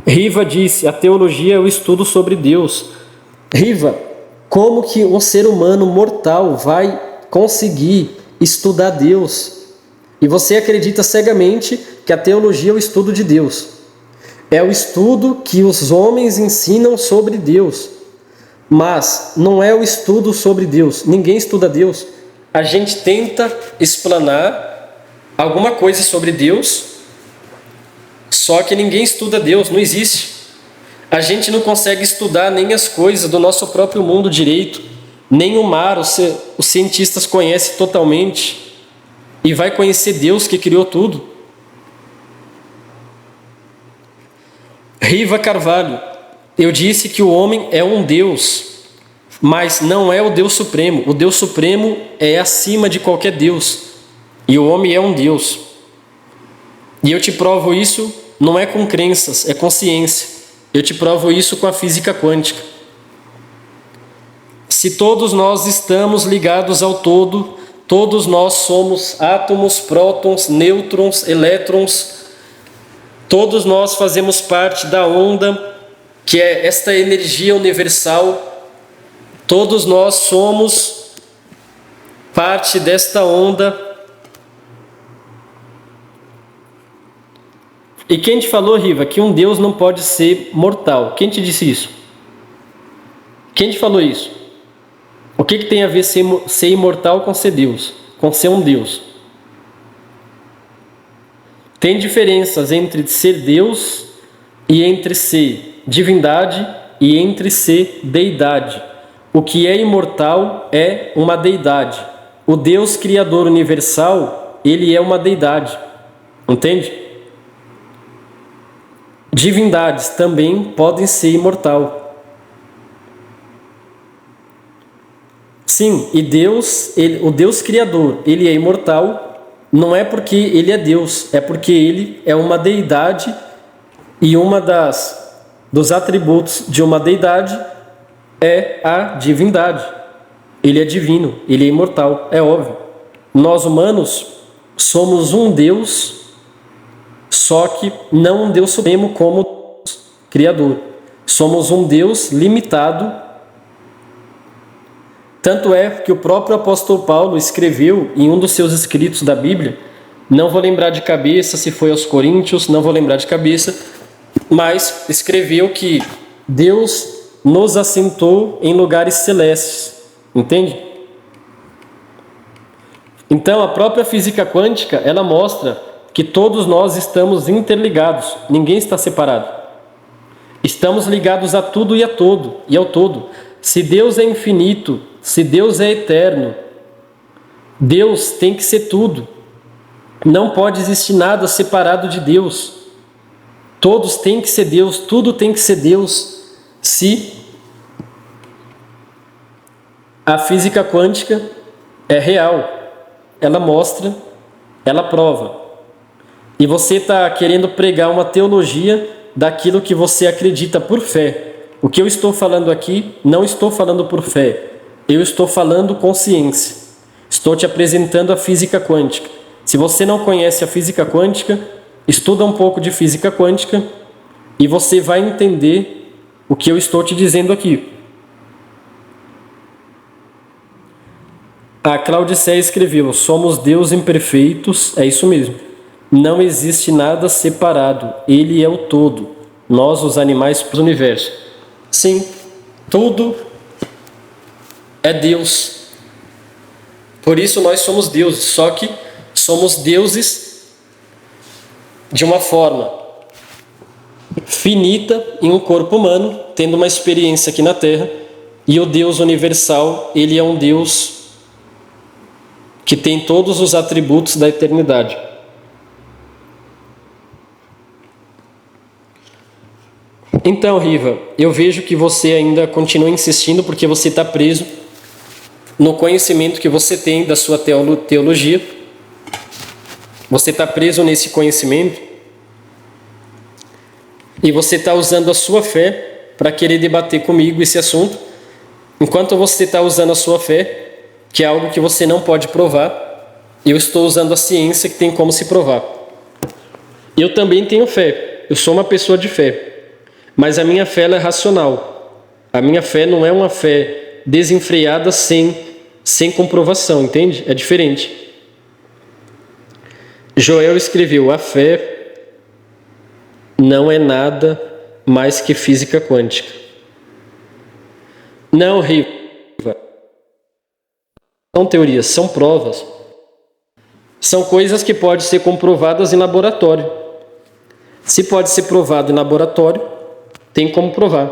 Riva disse, a teologia é o estudo sobre Deus. Riva, como que um ser humano mortal vai conseguir estudar Deus? E você acredita cegamente que a teologia é o estudo de Deus. É o estudo que os homens ensinam sobre Deus. Mas não é o estudo sobre Deus. Ninguém estuda Deus. a gente tenta explanar alguma coisa sobre Deus, só que ninguém estuda Deus, não existe. A gente não consegue estudar nem as coisas do nosso próprio mundo direito, nem o mar os cientistas conhecem totalmente, e vai conhecer Deus que criou tudo. Riva Carvalho, eu disse que o homem é um Deus, mas não é o Deus Supremo. O Deus Supremo é acima de qualquer Deus, e o homem é um Deus. E eu te provo isso, não é com crenças, é com ciência. Eu te provo isso com a física quântica. Se todos nós estamos ligados ao todo, todos nós somos átomos, prótons, nêutrons, elétrons, todos nós fazemos parte da onda, que é esta energia universal. Todos nós somos parte desta onda. E quem te falou, Riva, que um Deus não pode ser mortal? Quem te disse isso? Quem te falou isso? O que tem a ver ser imortal com ser Deus? Com ser um Deus? Tem diferenças entre ser Deus e entre ser divindade e entre ser deidade. O que é imortal é uma deidade. O Deus Criador universal, ele é uma deidade. Entende? Divindades também podem ser imortal. Sim, e Deus, o Deus Criador, ele é imortal. Não é porque ele é Deus, é porque ele é uma deidade, e dos atributos de uma deidade é a divindade. Ele é divino, ele é imortal, é óbvio. Nós humanos somos um Deus, só que não um Deus supremo como Criador. Somos um Deus limitado. Tanto é que o próprio apóstolo Paulo escreveu em um dos seus escritos da Bíblia, não vou lembrar de cabeça se foi aos Coríntios, não vou lembrar de cabeça, mas escreveu que Deus nos assentou em lugares celestes, entende? Então a própria física quântica, ela mostra que todos nós estamos interligados, ninguém está separado. Estamos ligados a tudo e a todo, e ao todo. Se Deus é infinito, se Deus é eterno, Deus tem que ser tudo. Não pode existir nada separado de Deus. Todos têm que ser Deus, tudo tem que ser Deus. Se a física quântica é real, ela mostra, ela prova. E você está querendo pregar uma teologia daquilo que você acredita por fé. O que eu estou falando aqui, não estou falando por fé. Eu estou falando com ciência. Estou te apresentando a física quântica. Se você não conhece a física quântica, estuda um pouco de física quântica e você vai entender o que eu estou te dizendo aqui. A Claudicéia escreveu: somos Deus imperfeitos, é isso mesmo. Não existe nada separado, ele é o todo. Nós, os animais do universo. Sim, tudo é Deus. Por isso nós somos deuses, só que somos deuses de uma forma finita em um corpo humano, tendo uma experiência aqui na Terra, e o Deus universal, ele é um Deus que tem todos os atributos da eternidade. Então, Riva, eu vejo que você ainda continua insistindo porque você está preso no conhecimento que você tem da sua teologia. Você está preso nesse conhecimento e você está usando a sua fé para querer debater comigo esse assunto, enquanto você está usando a sua fé, que é algo que você não pode provar, eu estou usando a ciência que tem como se provar. Eu também tenho fé, eu sou uma pessoa de fé. Mas a minha fé ela é racional. A minha fé não é uma fé desenfreada sem comprovação, entende? É diferente. Joel escreveu: a fé não é nada mais que física quântica. Não, Riva. são teorias, são provas. São coisas que podem ser comprovadas em laboratório. Se pode ser provado em laboratório, tem como provar.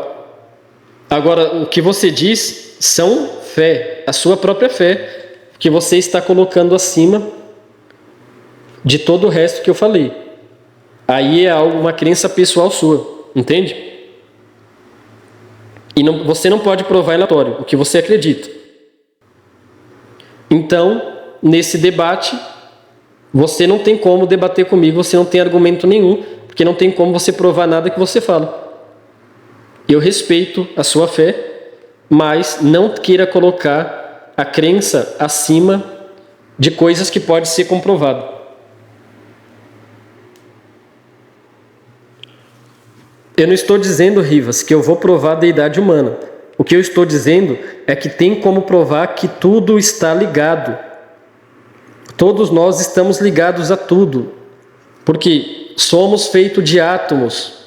Agora, o que você diz são fé, a sua própria fé, que você está colocando acima de todo o resto que eu falei. Aí é algo, uma crença pessoal sua, entende? E você não pode provar em laboratório o que você acredita. Então, nesse debate, você não tem como debater comigo, você não tem argumento nenhum, porque não tem como você provar nada que você fala. Eu respeito a sua fé, mas não queira colocar a crença acima de coisas que pode ser comprovado. Eu não estou dizendo, Rivas, que eu vou provar a deidade humana. O que eu estou dizendo é que tem como provar que tudo está ligado. Todos nós estamos ligados a tudo, porque somos feitos de átomos.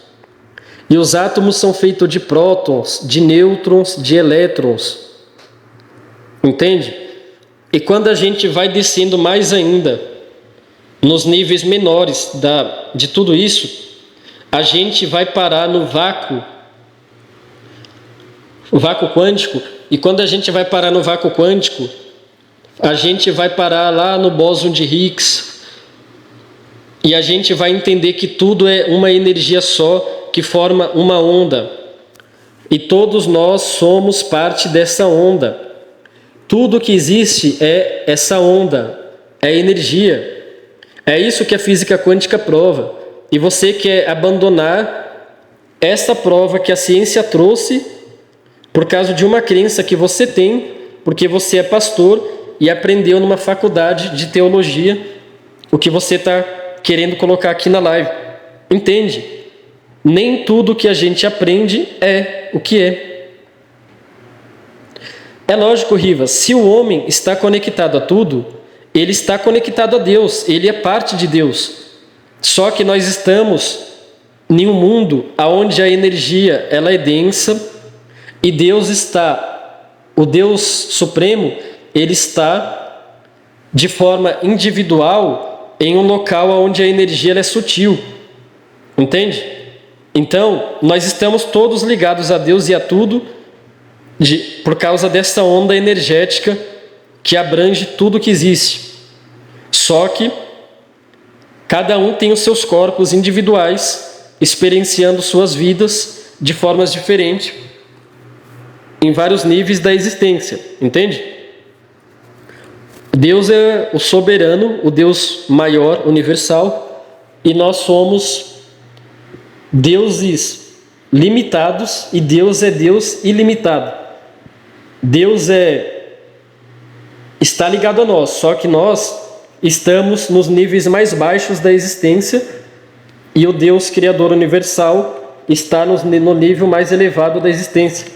E os átomos são feitos de prótons, de nêutrons, de elétrons. Entende? E quando a gente vai descendo mais ainda, nos níveis menores de tudo isso, a gente vai parar no vácuo, o vácuo quântico. E quando a gente vai parar no vácuo quântico, a gente vai parar lá no bóson de Higgs. E a gente vai entender que tudo é uma energia só, que forma uma onda. E todos nós somos parte dessa onda. Tudo que existe é essa onda, é energia. É isso que a física quântica prova. E você quer abandonar essa prova que a ciência trouxe por causa de uma crença que você tem, porque você é pastor e aprendeu numa faculdade de teologia o que você está querendo colocar aqui na live. Entende? Nem tudo que a gente aprende é o que é. É lógico, Rivas, se o homem está conectado a tudo, ele está conectado a Deus, ele é parte de Deus. Só que nós estamos em um mundo onde a energia ela é densa e Deus está, o Deus Supremo, ele está de forma individual em um local onde a energia ela é sutil. Entende? Então, nós estamos todos ligados a Deus e a tudo por causa dessa onda energética que abrange tudo que existe. Só que cada um tem os seus corpos individuais, experienciando suas vidas de formas diferentes, em vários níveis da existência, entende? Deus é o soberano, o Deus maior, universal, e nós somos deuses limitados e Deus é Deus ilimitado. Deus está ligado a nós, só que nós estamos nos níveis mais baixos da existência e o Deus Criador Universal está no nível mais elevado da existência.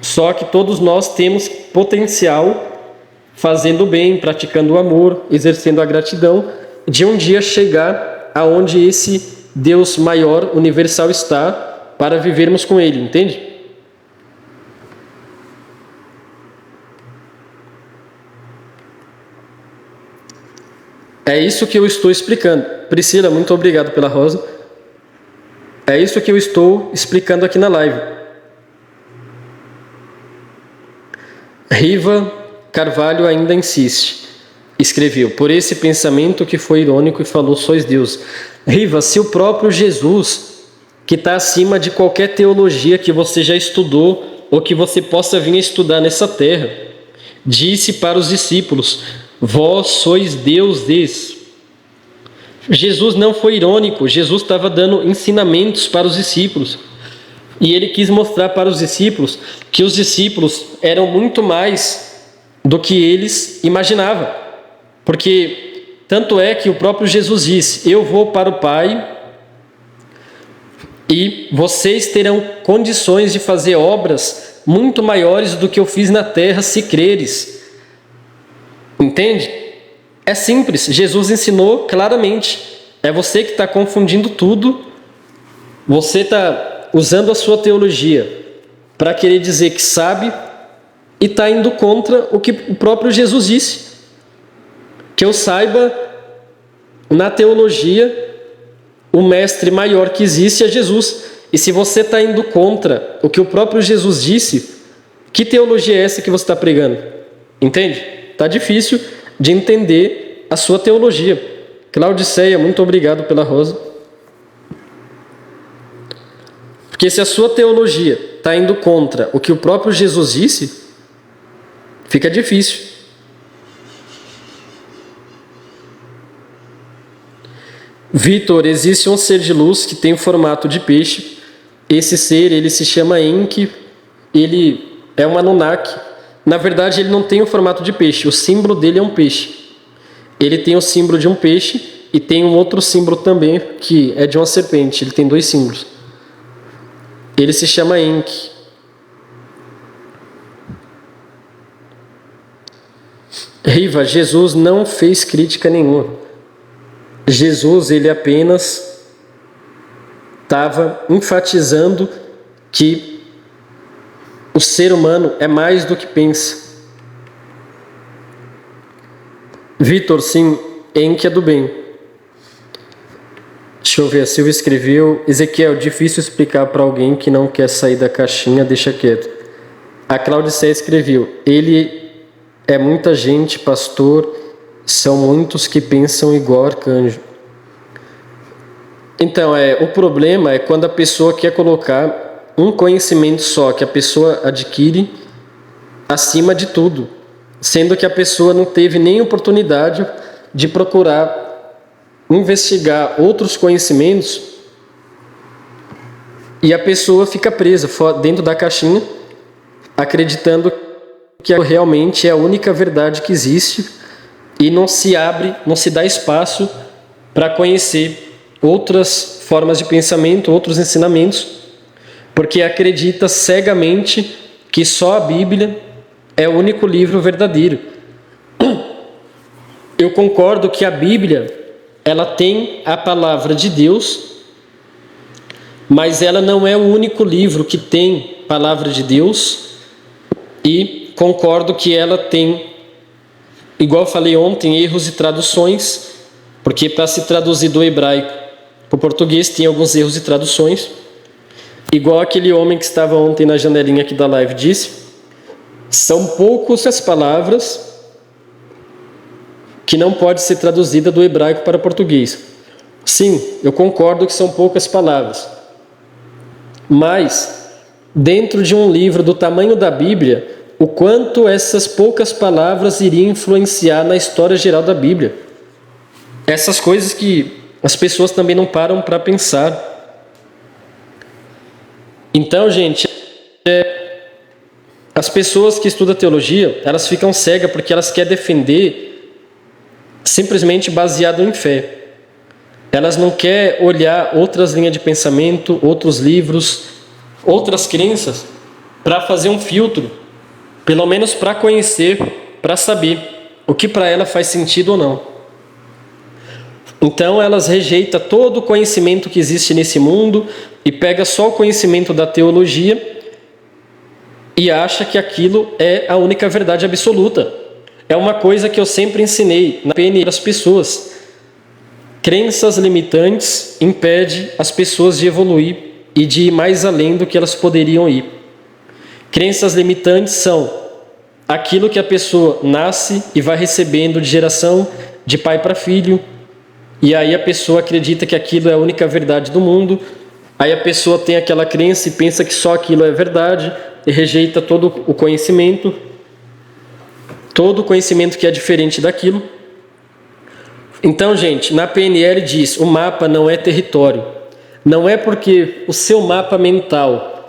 Só que todos nós temos potencial, fazendo o bem, praticando o amor, exercendo a gratidão, de um dia chegar aonde esse Deus maior, universal está, para vivermos com Ele, entende? É isso que eu estou explicando. Priscila, muito obrigado pela rosa. É isso que eu estou explicando aqui na live. Riva Carvalho ainda insiste. Escreveu, por esse pensamento que foi irônico e falou, sois Deus. Riva, se o próprio Jesus, que está acima de qualquer teologia que você já estudou ou que você possa vir a estudar nessa terra, disse para os discípulos, vós sois deuses. Jesus não foi irônico, Jesus estava dando ensinamentos para os discípulos. E ele quis mostrar para os discípulos que os discípulos eram muito mais do que eles imaginavam. Porque tanto é que o próprio Jesus disse, eu vou para o Pai e vocês terão condições de fazer obras muito maiores do que eu fiz na terra se creres. Entende? É simples, Jesus ensinou claramente. É você que está confundindo tudo, você está usando a sua teologia para querer dizer que sabe e está indo contra o que o próprio Jesus disse. Que eu saiba, na teologia, o mestre maior que existe é Jesus. E se você está indo contra o que o próprio Jesus disse, que teologia é essa que você está pregando? Entende? Está difícil de entender a sua teologia. Claudiceia, muito obrigado pela rosa. Porque se a sua teologia está indo contra o que o próprio Jesus disse, fica difícil. Vitor, existe um ser de luz que tem o formato de peixe. Esse ser, ele se chama Enki. Ele é um Anunnaki. Na verdade, ele não tem o formato de peixe. O símbolo dele é um peixe. Ele tem o símbolo de um peixe e tem um outro símbolo também, que é de uma serpente. Ele tem 2 símbolos. Ele se chama Enki. Riva, Jesus não fez crítica nenhuma. Jesus, ele apenas estava enfatizando que o ser humano é mais do que pensa. Vitor, sim, Enki é do bem. Deixa eu ver, a Silvia escreveu: Ezequiel, difícil explicar para alguém que não quer sair da caixinha, deixa quieto. A Claudiceia escreveu: ele é muita gente, pastor, são muitos que pensam igual arcanjo. Então, o problema é quando a pessoa quer colocar um conhecimento só, que a pessoa adquire acima de tudo, sendo que a pessoa não teve nem oportunidade de procurar investigar outros conhecimentos, e a pessoa fica presa dentro da caixinha, acreditando que realmente é a única verdade que existe, e não se abre, não se dá espaço para conhecer outras formas de pensamento, outros ensinamentos, porque acredita cegamente que só a Bíblia é o único livro verdadeiro. Eu concordo que a Bíblia, ela tem a palavra de Deus, mas ela não é o único livro que tem palavra de Deus, e concordo que ela tem, igual eu falei ontem, erros de traduções, porque para se traduzir do hebraico para o português tem alguns erros de traduções, igual aquele homem que estava ontem na janelinha aqui da live disse, são poucas as palavras que não pode ser traduzida do hebraico para português. Sim, eu concordo que são poucas palavras, mas dentro de um livro do tamanho da Bíblia, o quanto essas poucas palavras iriam influenciar na história geral da Bíblia. Essas coisas que as pessoas também não param para pensar. Então, gente, as pessoas que estudam teologia, elas ficam cegas porque elas querem defender simplesmente baseado em fé. Elas não querem olhar outras linhas de pensamento, outros livros, outras crenças, para fazer um filtro, pelo menos para conhecer, para saber o que para ela faz sentido ou não. Então elas rejeitam todo o conhecimento que existe nesse mundo e pega só o conhecimento da teologia e acha que aquilo é a única verdade absoluta. É uma coisa que eu sempre ensinei na PNL às pessoas. Crenças limitantes impedem as pessoas de evoluir e de ir mais além do que elas poderiam ir. Crenças limitantes são aquilo que a pessoa nasce e vai recebendo de geração, de pai para filho, e aí a pessoa acredita que aquilo é a única verdade do mundo, aí a pessoa tem aquela crença e pensa que só aquilo é verdade, e rejeita todo o conhecimento que é diferente daquilo. Então, gente, na PNL diz, o mapa não é território. Não é porque o seu mapa mental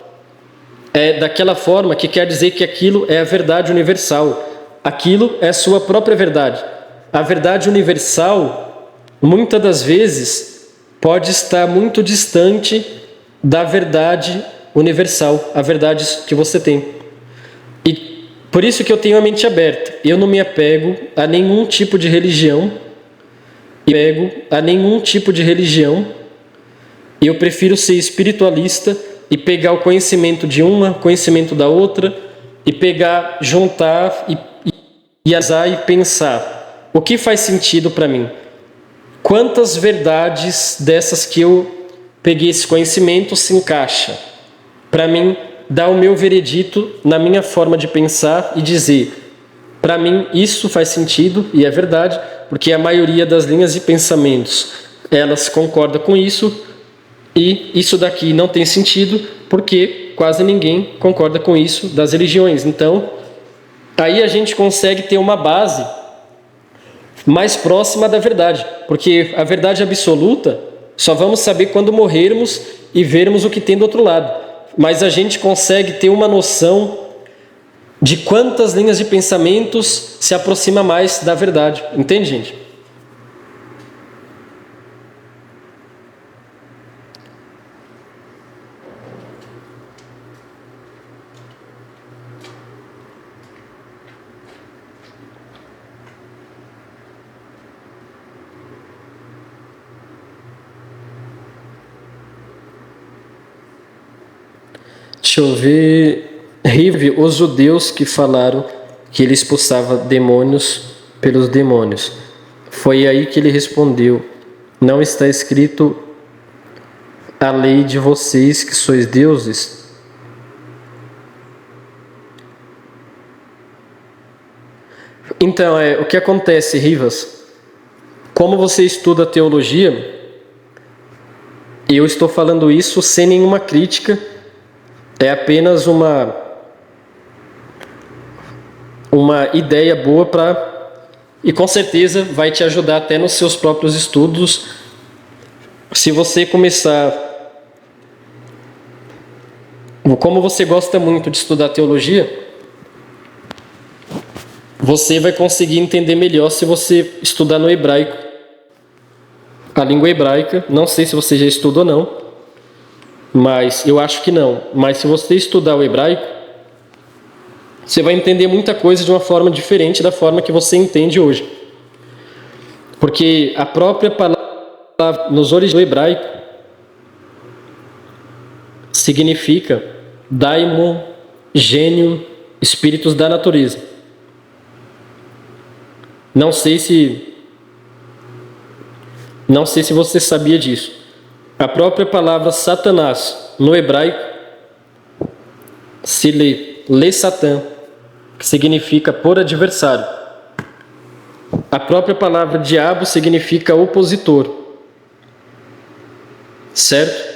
é daquela forma que quer dizer que aquilo é a verdade universal. Aquilo é a sua própria verdade. A verdade universal, muitas das vezes, pode estar muito distante da verdade universal, a verdade que você tem. E por isso que eu tenho a mente aberta. Eu não me apego a nenhum tipo de religião. Eu prefiro ser espiritualista e pegar o conhecimento de uma, conhecimento da outra, e pegar, juntar e analisar e pensar: o que faz sentido para mim? Quantas verdades dessas que eu peguei esse conhecimento se encaixa para mim dar o meu veredito na minha forma de pensar e dizer: para mim isso faz sentido e é verdade, porque a maioria das linhas de pensamentos elas concordam com isso, e isso daqui não tem sentido porque quase ninguém concorda com isso das religiões. Então aí a gente consegue ter uma base mais próxima da verdade, porque a verdade absoluta só vamos saber quando morrermos e vermos o que tem do outro lado. Mas a gente consegue ter uma noção de quantas linhas de pensamentos se aproxima mais da verdade. Entende, gente? Deixa eu ver. Rive, os judeus que falaram que ele expulsava demônios pelos demônios. Foi aí que ele respondeu: não está escrito a lei de vocês que sois deuses? Então, o que acontece, Rivas? Como você estuda teologia, eu estou falando isso sem nenhuma crítica, é apenas uma ideia boa e com certeza vai te ajudar até nos seus próprios estudos. Se você começar, como você gosta muito de estudar teologia, você vai conseguir entender melhor se você estudar no hebraico, a língua hebraica. Não sei se você já estudou ou não, mas eu acho que não. Mas se você estudar o hebraico, você vai entender muita coisa de uma forma diferente da forma que você entende hoje. Porque a própria palavra nos origens do hebraico significa daimon, gênio, espíritos da natureza. Não sei se você sabia disso. A própria palavra Satanás no hebraico se lê Satã, que significa por adversário. A própria palavra diabo significa opositor. Certo?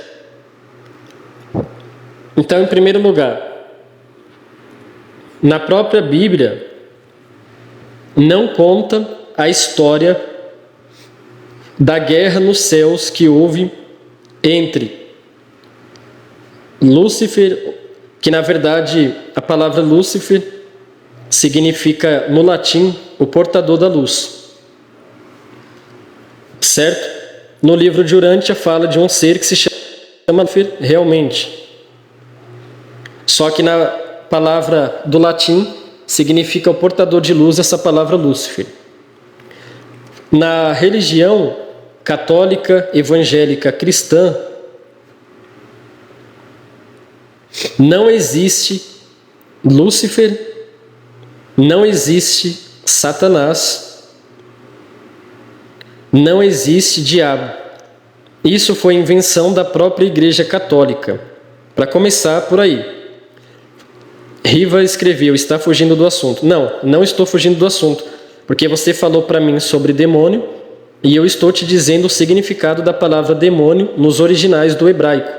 Então, em primeiro lugar, na própria Bíblia não conta a história da guerra nos céus que houve entre Lúcifer, que na verdade a palavra Lúcifer significa no latim o portador da luz. Certo? No livro de Urântia fala de um ser que se chama Lúcifer realmente. Só que na palavra do latim significa o portador de luz, essa palavra Lúcifer. Na religião católica, evangélica, cristã, não existe Lúcifer, não existe Satanás, não existe diabo. Isso foi invenção da própria Igreja Católica. Para começar por aí. Riva escreveu: está fugindo do assunto. Não estou fugindo do assunto, porque você falou para mim sobre demônio e eu estou te dizendo o significado da palavra demônio nos originais do hebraico.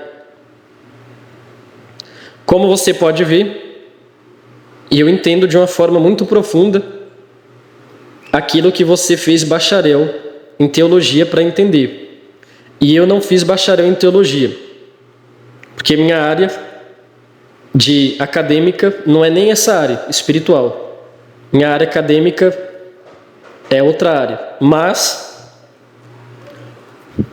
Como você pode ver, eu entendo de uma forma muito profunda aquilo que você fez bacharel em teologia para entender. E eu não fiz bacharel em teologia, porque minha área de acadêmica não é nem essa área espiritual. Minha área acadêmica é outra área. Mas,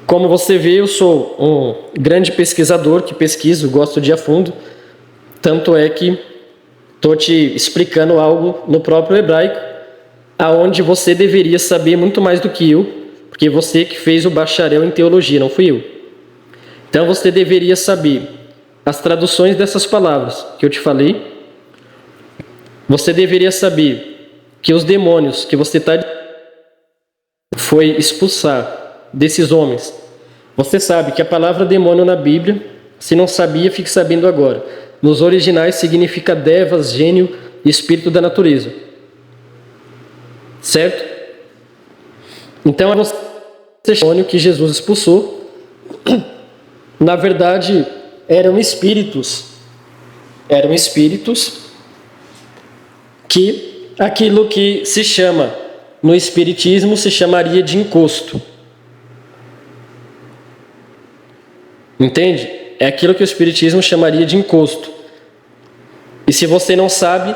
como você vê, eu sou um grande pesquisador que pesquiso, gosto de ir a fundo. Tanto é que estou te explicando algo no próprio hebraico, aonde você deveria saber muito mais do que eu, porque você que fez o bacharel em teologia, não fui eu. Então você deveria saber as traduções dessas palavras que eu te falei, você deveria saber que os demônios que você foi expulsar desses homens. Você sabe que a palavra demônio na Bíblia, se não sabia, fique sabendo agora. Nos originais significa devas, gênio e espírito da natureza. Certo? Então é você demônio que Jesus expulsou. Na verdade, eram espíritos que aquilo que se chama no espiritismo se chamaria de encosto. Entende? É aquilo que o espiritismo chamaria de encosto. E se você não sabe,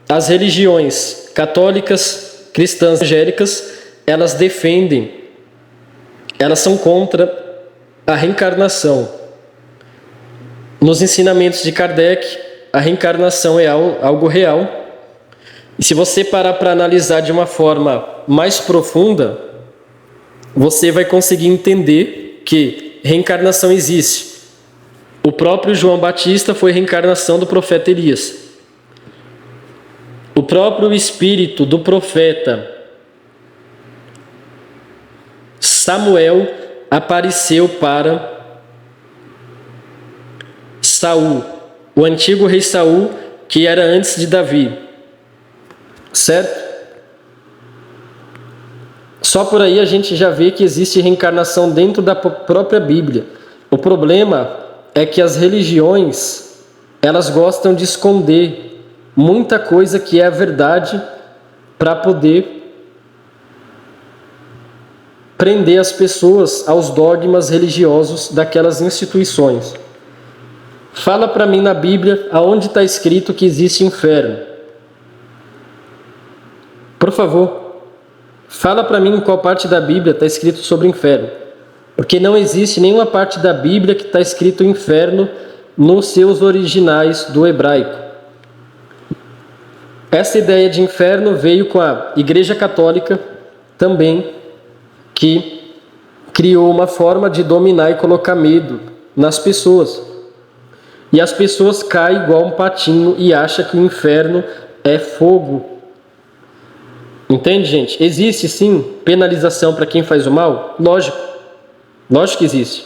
as religiões católicas, cristãs, evangélicas, elas defendem, elas são contra a reencarnação. Nos ensinamentos de Kardec, a reencarnação é algo real. E se você parar para analisar de uma forma mais profunda, você vai conseguir entender que reencarnação existe. O próprio João Batista foi reencarnação do profeta Elias. O próprio espírito do profeta Samuel apareceu para Saul, o antigo rei Saul, que era antes de Davi. Certo? Só por aí a gente já vê que existe reencarnação dentro da própria Bíblia. O problema é que as religiões, elas gostam de esconder muita coisa que é a verdade para poder prender as pessoas aos dogmas religiosos daquelas instituições. Fala para mim na Bíblia aonde está escrito que existe inferno. Por favor, fala para mim em qual parte da Bíblia está escrito sobre inferno. Porque não existe nenhuma parte da Bíblia que está escrito inferno nos seus originais do hebraico. Essa ideia de inferno veio com a Igreja Católica também, que criou uma forma de dominar e colocar medo nas pessoas. E as pessoas caem igual um patinho e acham que o inferno é fogo. Entende, gente? Existe sim penalização para quem faz o mal? Lógico. Lógico que existe.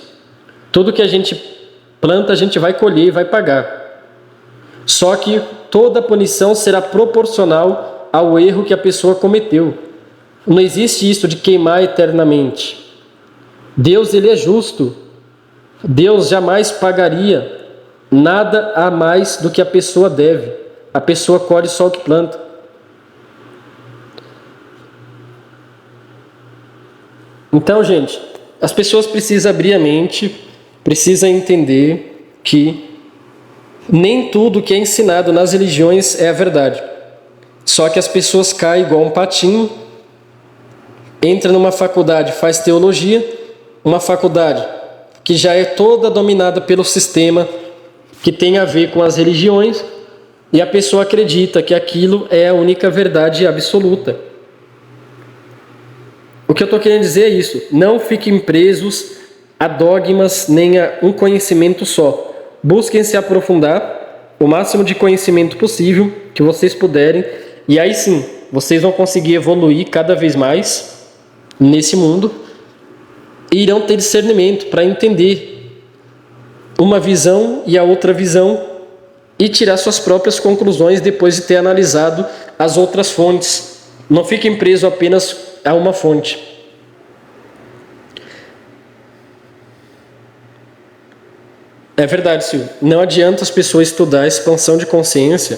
Tudo que a gente planta, a gente vai colher e vai pagar. Só que toda punição será proporcional ao erro que a pessoa cometeu. Não existe isso de queimar eternamente. Deus, ele é justo. Deus jamais pagaria nada a mais do que a pessoa deve. A pessoa colhe só o que planta. Então, gente, as pessoas precisam abrir a mente, precisam entender que nem tudo que é ensinado nas religiões é a verdade. Só que as pessoas caem igual um patinho, entra numa faculdade, faz teologia, uma faculdade que já é toda dominada pelo sistema que tem a ver com as religiões, e a pessoa acredita que aquilo é a única verdade absoluta. O que eu estou querendo dizer é isso: não fiquem presos a dogmas nem a um conhecimento só. Busquem se aprofundar o máximo de conhecimento possível que vocês puderem, e aí sim, vocês vão conseguir evoluir cada vez mais nesse mundo e irão ter discernimento para entender uma visão e a outra visão e tirar suas próprias conclusões depois de ter analisado as outras fontes. Não fiquem presos apenas a uma fonte. É verdade, Silvio. Não adianta as pessoas estudar a expansão de consciência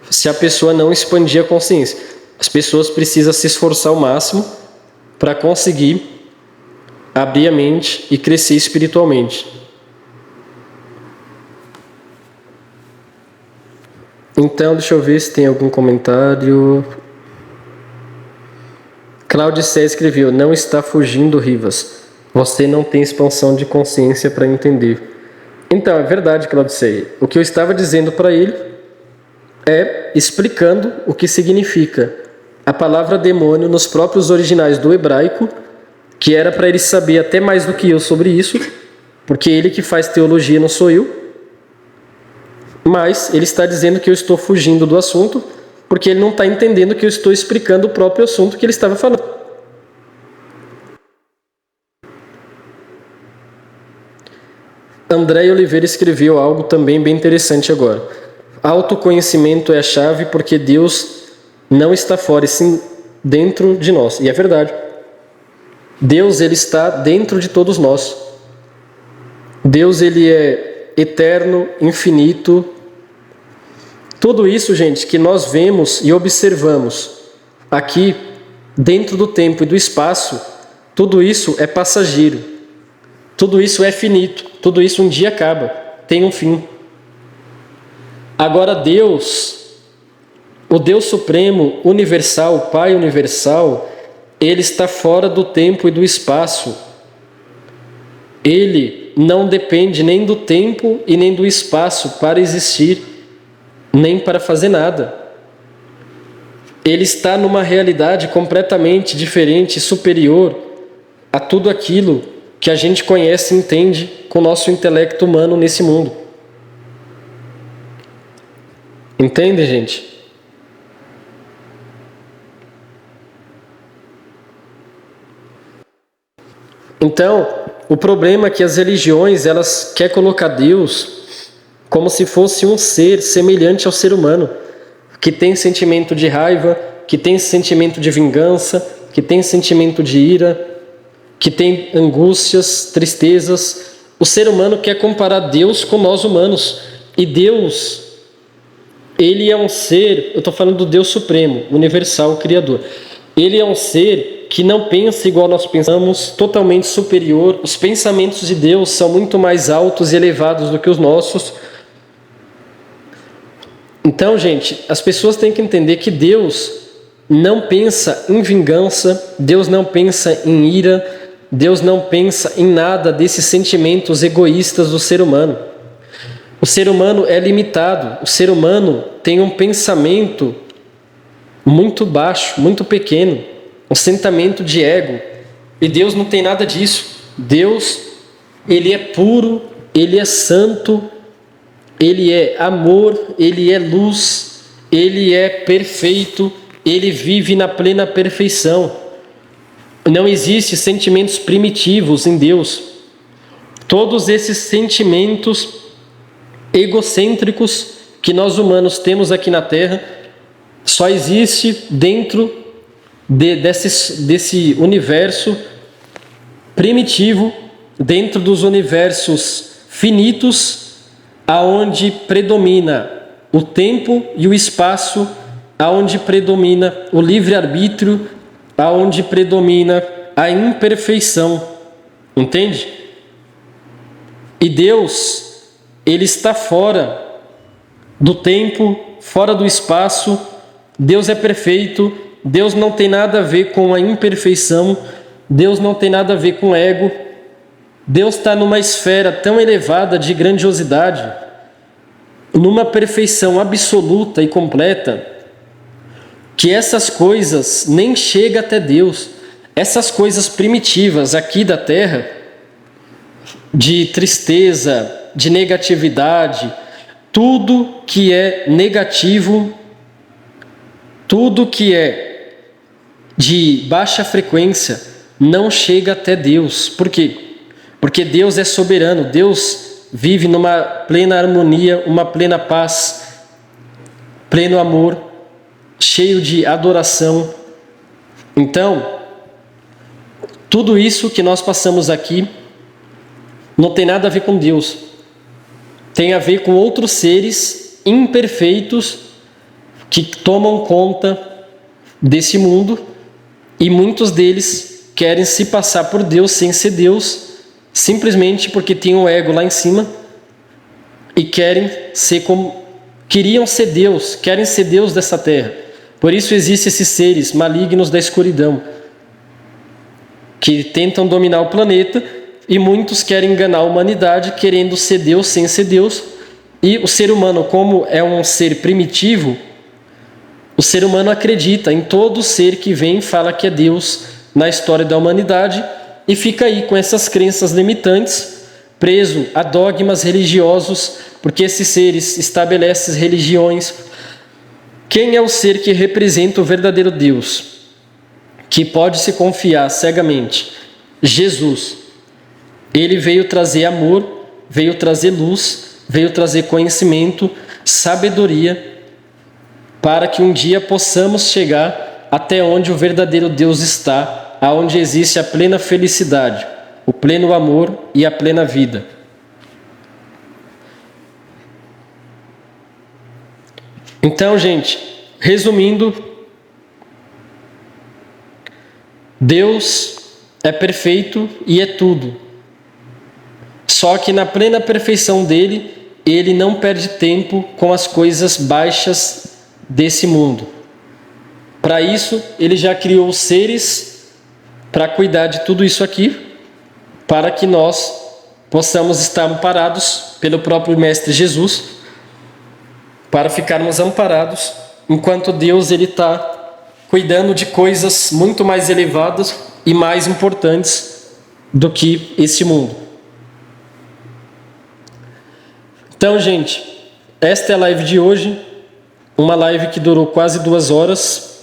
se a pessoa não expandir a consciência. As pessoas precisam se esforçar ao máximo para conseguir abrir a mente e crescer espiritualmente. Então, deixa eu ver se tem algum comentário. Claudicé escreveu: não está fugindo, Rivas. Você não tem expansão de consciência para entender. Então, é verdade, Claudicé. O que eu estava dizendo para ele é explicando o que significa a palavra demônio nos próprios originais do hebraico, que era para ele saber até mais do que eu sobre isso, porque ele que faz teologia, não sou eu. Mas ele está dizendo que eu estou fugindo do assunto porque ele não está entendendo que eu estou explicando o próprio assunto que ele estava falando. André Oliveira escreveu algo também bem interessante agora. Autoconhecimento é a chave porque Deus não está fora, e sim dentro de nós. E é verdade. Deus, ele está dentro de todos nós. Deus, ele é eterno, infinito. Tudo isso, gente, que nós vemos e observamos aqui dentro do tempo e do espaço, tudo isso é passageiro. Tudo isso é finito. Tudo isso um dia acaba, tem um fim. Agora Deus, o Deus Supremo, universal, o Pai universal, ele está fora do tempo e do espaço. Ele não depende nem do tempo e nem do espaço para existir, nem para fazer nada. Ele está numa realidade completamente diferente, superior a tudo aquilo que a gente conhece e entende com o nosso intelecto humano nesse mundo. Entende, gente? Então, o problema é que as religiões, elas querem colocar Deus como se fosse um ser semelhante ao ser humano, que tem sentimento de raiva, que tem sentimento de vingança, que tem sentimento de ira, que tem angústias, tristezas. O ser humano quer comparar Deus com nós humanos. E Deus, ele é um ser, eu estou falando do Deus Supremo, universal, Criador. Ele é um ser que não pensa igual nós pensamos, totalmente superior. Os pensamentos de Deus são muito mais altos e elevados do que os nossos. Então, gente, as pessoas têm que entender que Deus não pensa em vingança, Deus não pensa em ira, Deus não pensa em nada desses sentimentos egoístas do ser humano. O ser humano é limitado, o ser humano tem um pensamento muito baixo, muito pequeno, um sentimento de ego. E Deus não tem nada disso. Deus, ele é puro, ele é santo, ele é amor, ele é luz, ele é perfeito, ele vive na plena perfeição. Não existem sentimentos primitivos em Deus. Todos esses sentimentos egocêntricos que nós humanos temos aqui na Terra só existe dentro desse universo primitivo, dentro dos universos finitos, aonde predomina o tempo e o espaço, aonde predomina o livre-arbítrio, aonde predomina a imperfeição. Entende? E Deus, ele está fora do tempo, fora do espaço. Deus é perfeito. Deus não tem nada a ver com a imperfeição. Deus não tem nada a ver com ego. Deus está numa esfera tão elevada de grandiosidade, numa perfeição absoluta e completa, que essas coisas nem chegam até Deus. Essas coisas primitivas aqui da terra, de tristeza, de negatividade, tudo que é negativo, tudo que é de baixa frequência, não chega até Deus. Por quê? Porque Deus é soberano, Deus vive numa plena harmonia, uma plena paz, pleno amor, cheio de adoração. Então, tudo isso que nós passamos aqui não tem nada a ver com Deus. Tem a ver com outros seres imperfeitos que tomam conta desse mundo, e muitos deles querem se passar por Deus sem ser Deus, simplesmente porque tem um ego lá em cima e queriam ser Deus, querem ser Deus dessa terra. Por isso existem esses seres malignos da escuridão que tentam dominar o planeta, e muitos querem enganar a humanidade querendo ser Deus sem ser Deus. E o ser humano, como é um ser primitivo, o ser humano acredita em todo ser que vem e fala que é Deus na história da humanidade, e fica aí com essas crenças limitantes, preso a dogmas religiosos, porque esses seres estabelecem religiões. Quem é o ser que representa o verdadeiro Deus, que pode se confiar cegamente? Jesus. Ele veio trazer amor, veio trazer luz, veio trazer conhecimento, sabedoria, para que um dia possamos chegar até onde o verdadeiro Deus está, aonde existe a plena felicidade, o pleno amor e a plena vida. Então, gente, resumindo, Deus é perfeito e é tudo. Só que na plena perfeição dele, ele não perde tempo com as coisas baixas desse mundo. Para isso, ele já criou os seres para cuidar de tudo isso aqui, para que nós possamos estar amparados pelo próprio Mestre Jesus, para ficarmos amparados, enquanto Deus ele está cuidando de coisas muito mais elevadas e mais importantes do que esse mundo. Então, gente, esta é a live de hoje, uma live que durou quase 2 horas.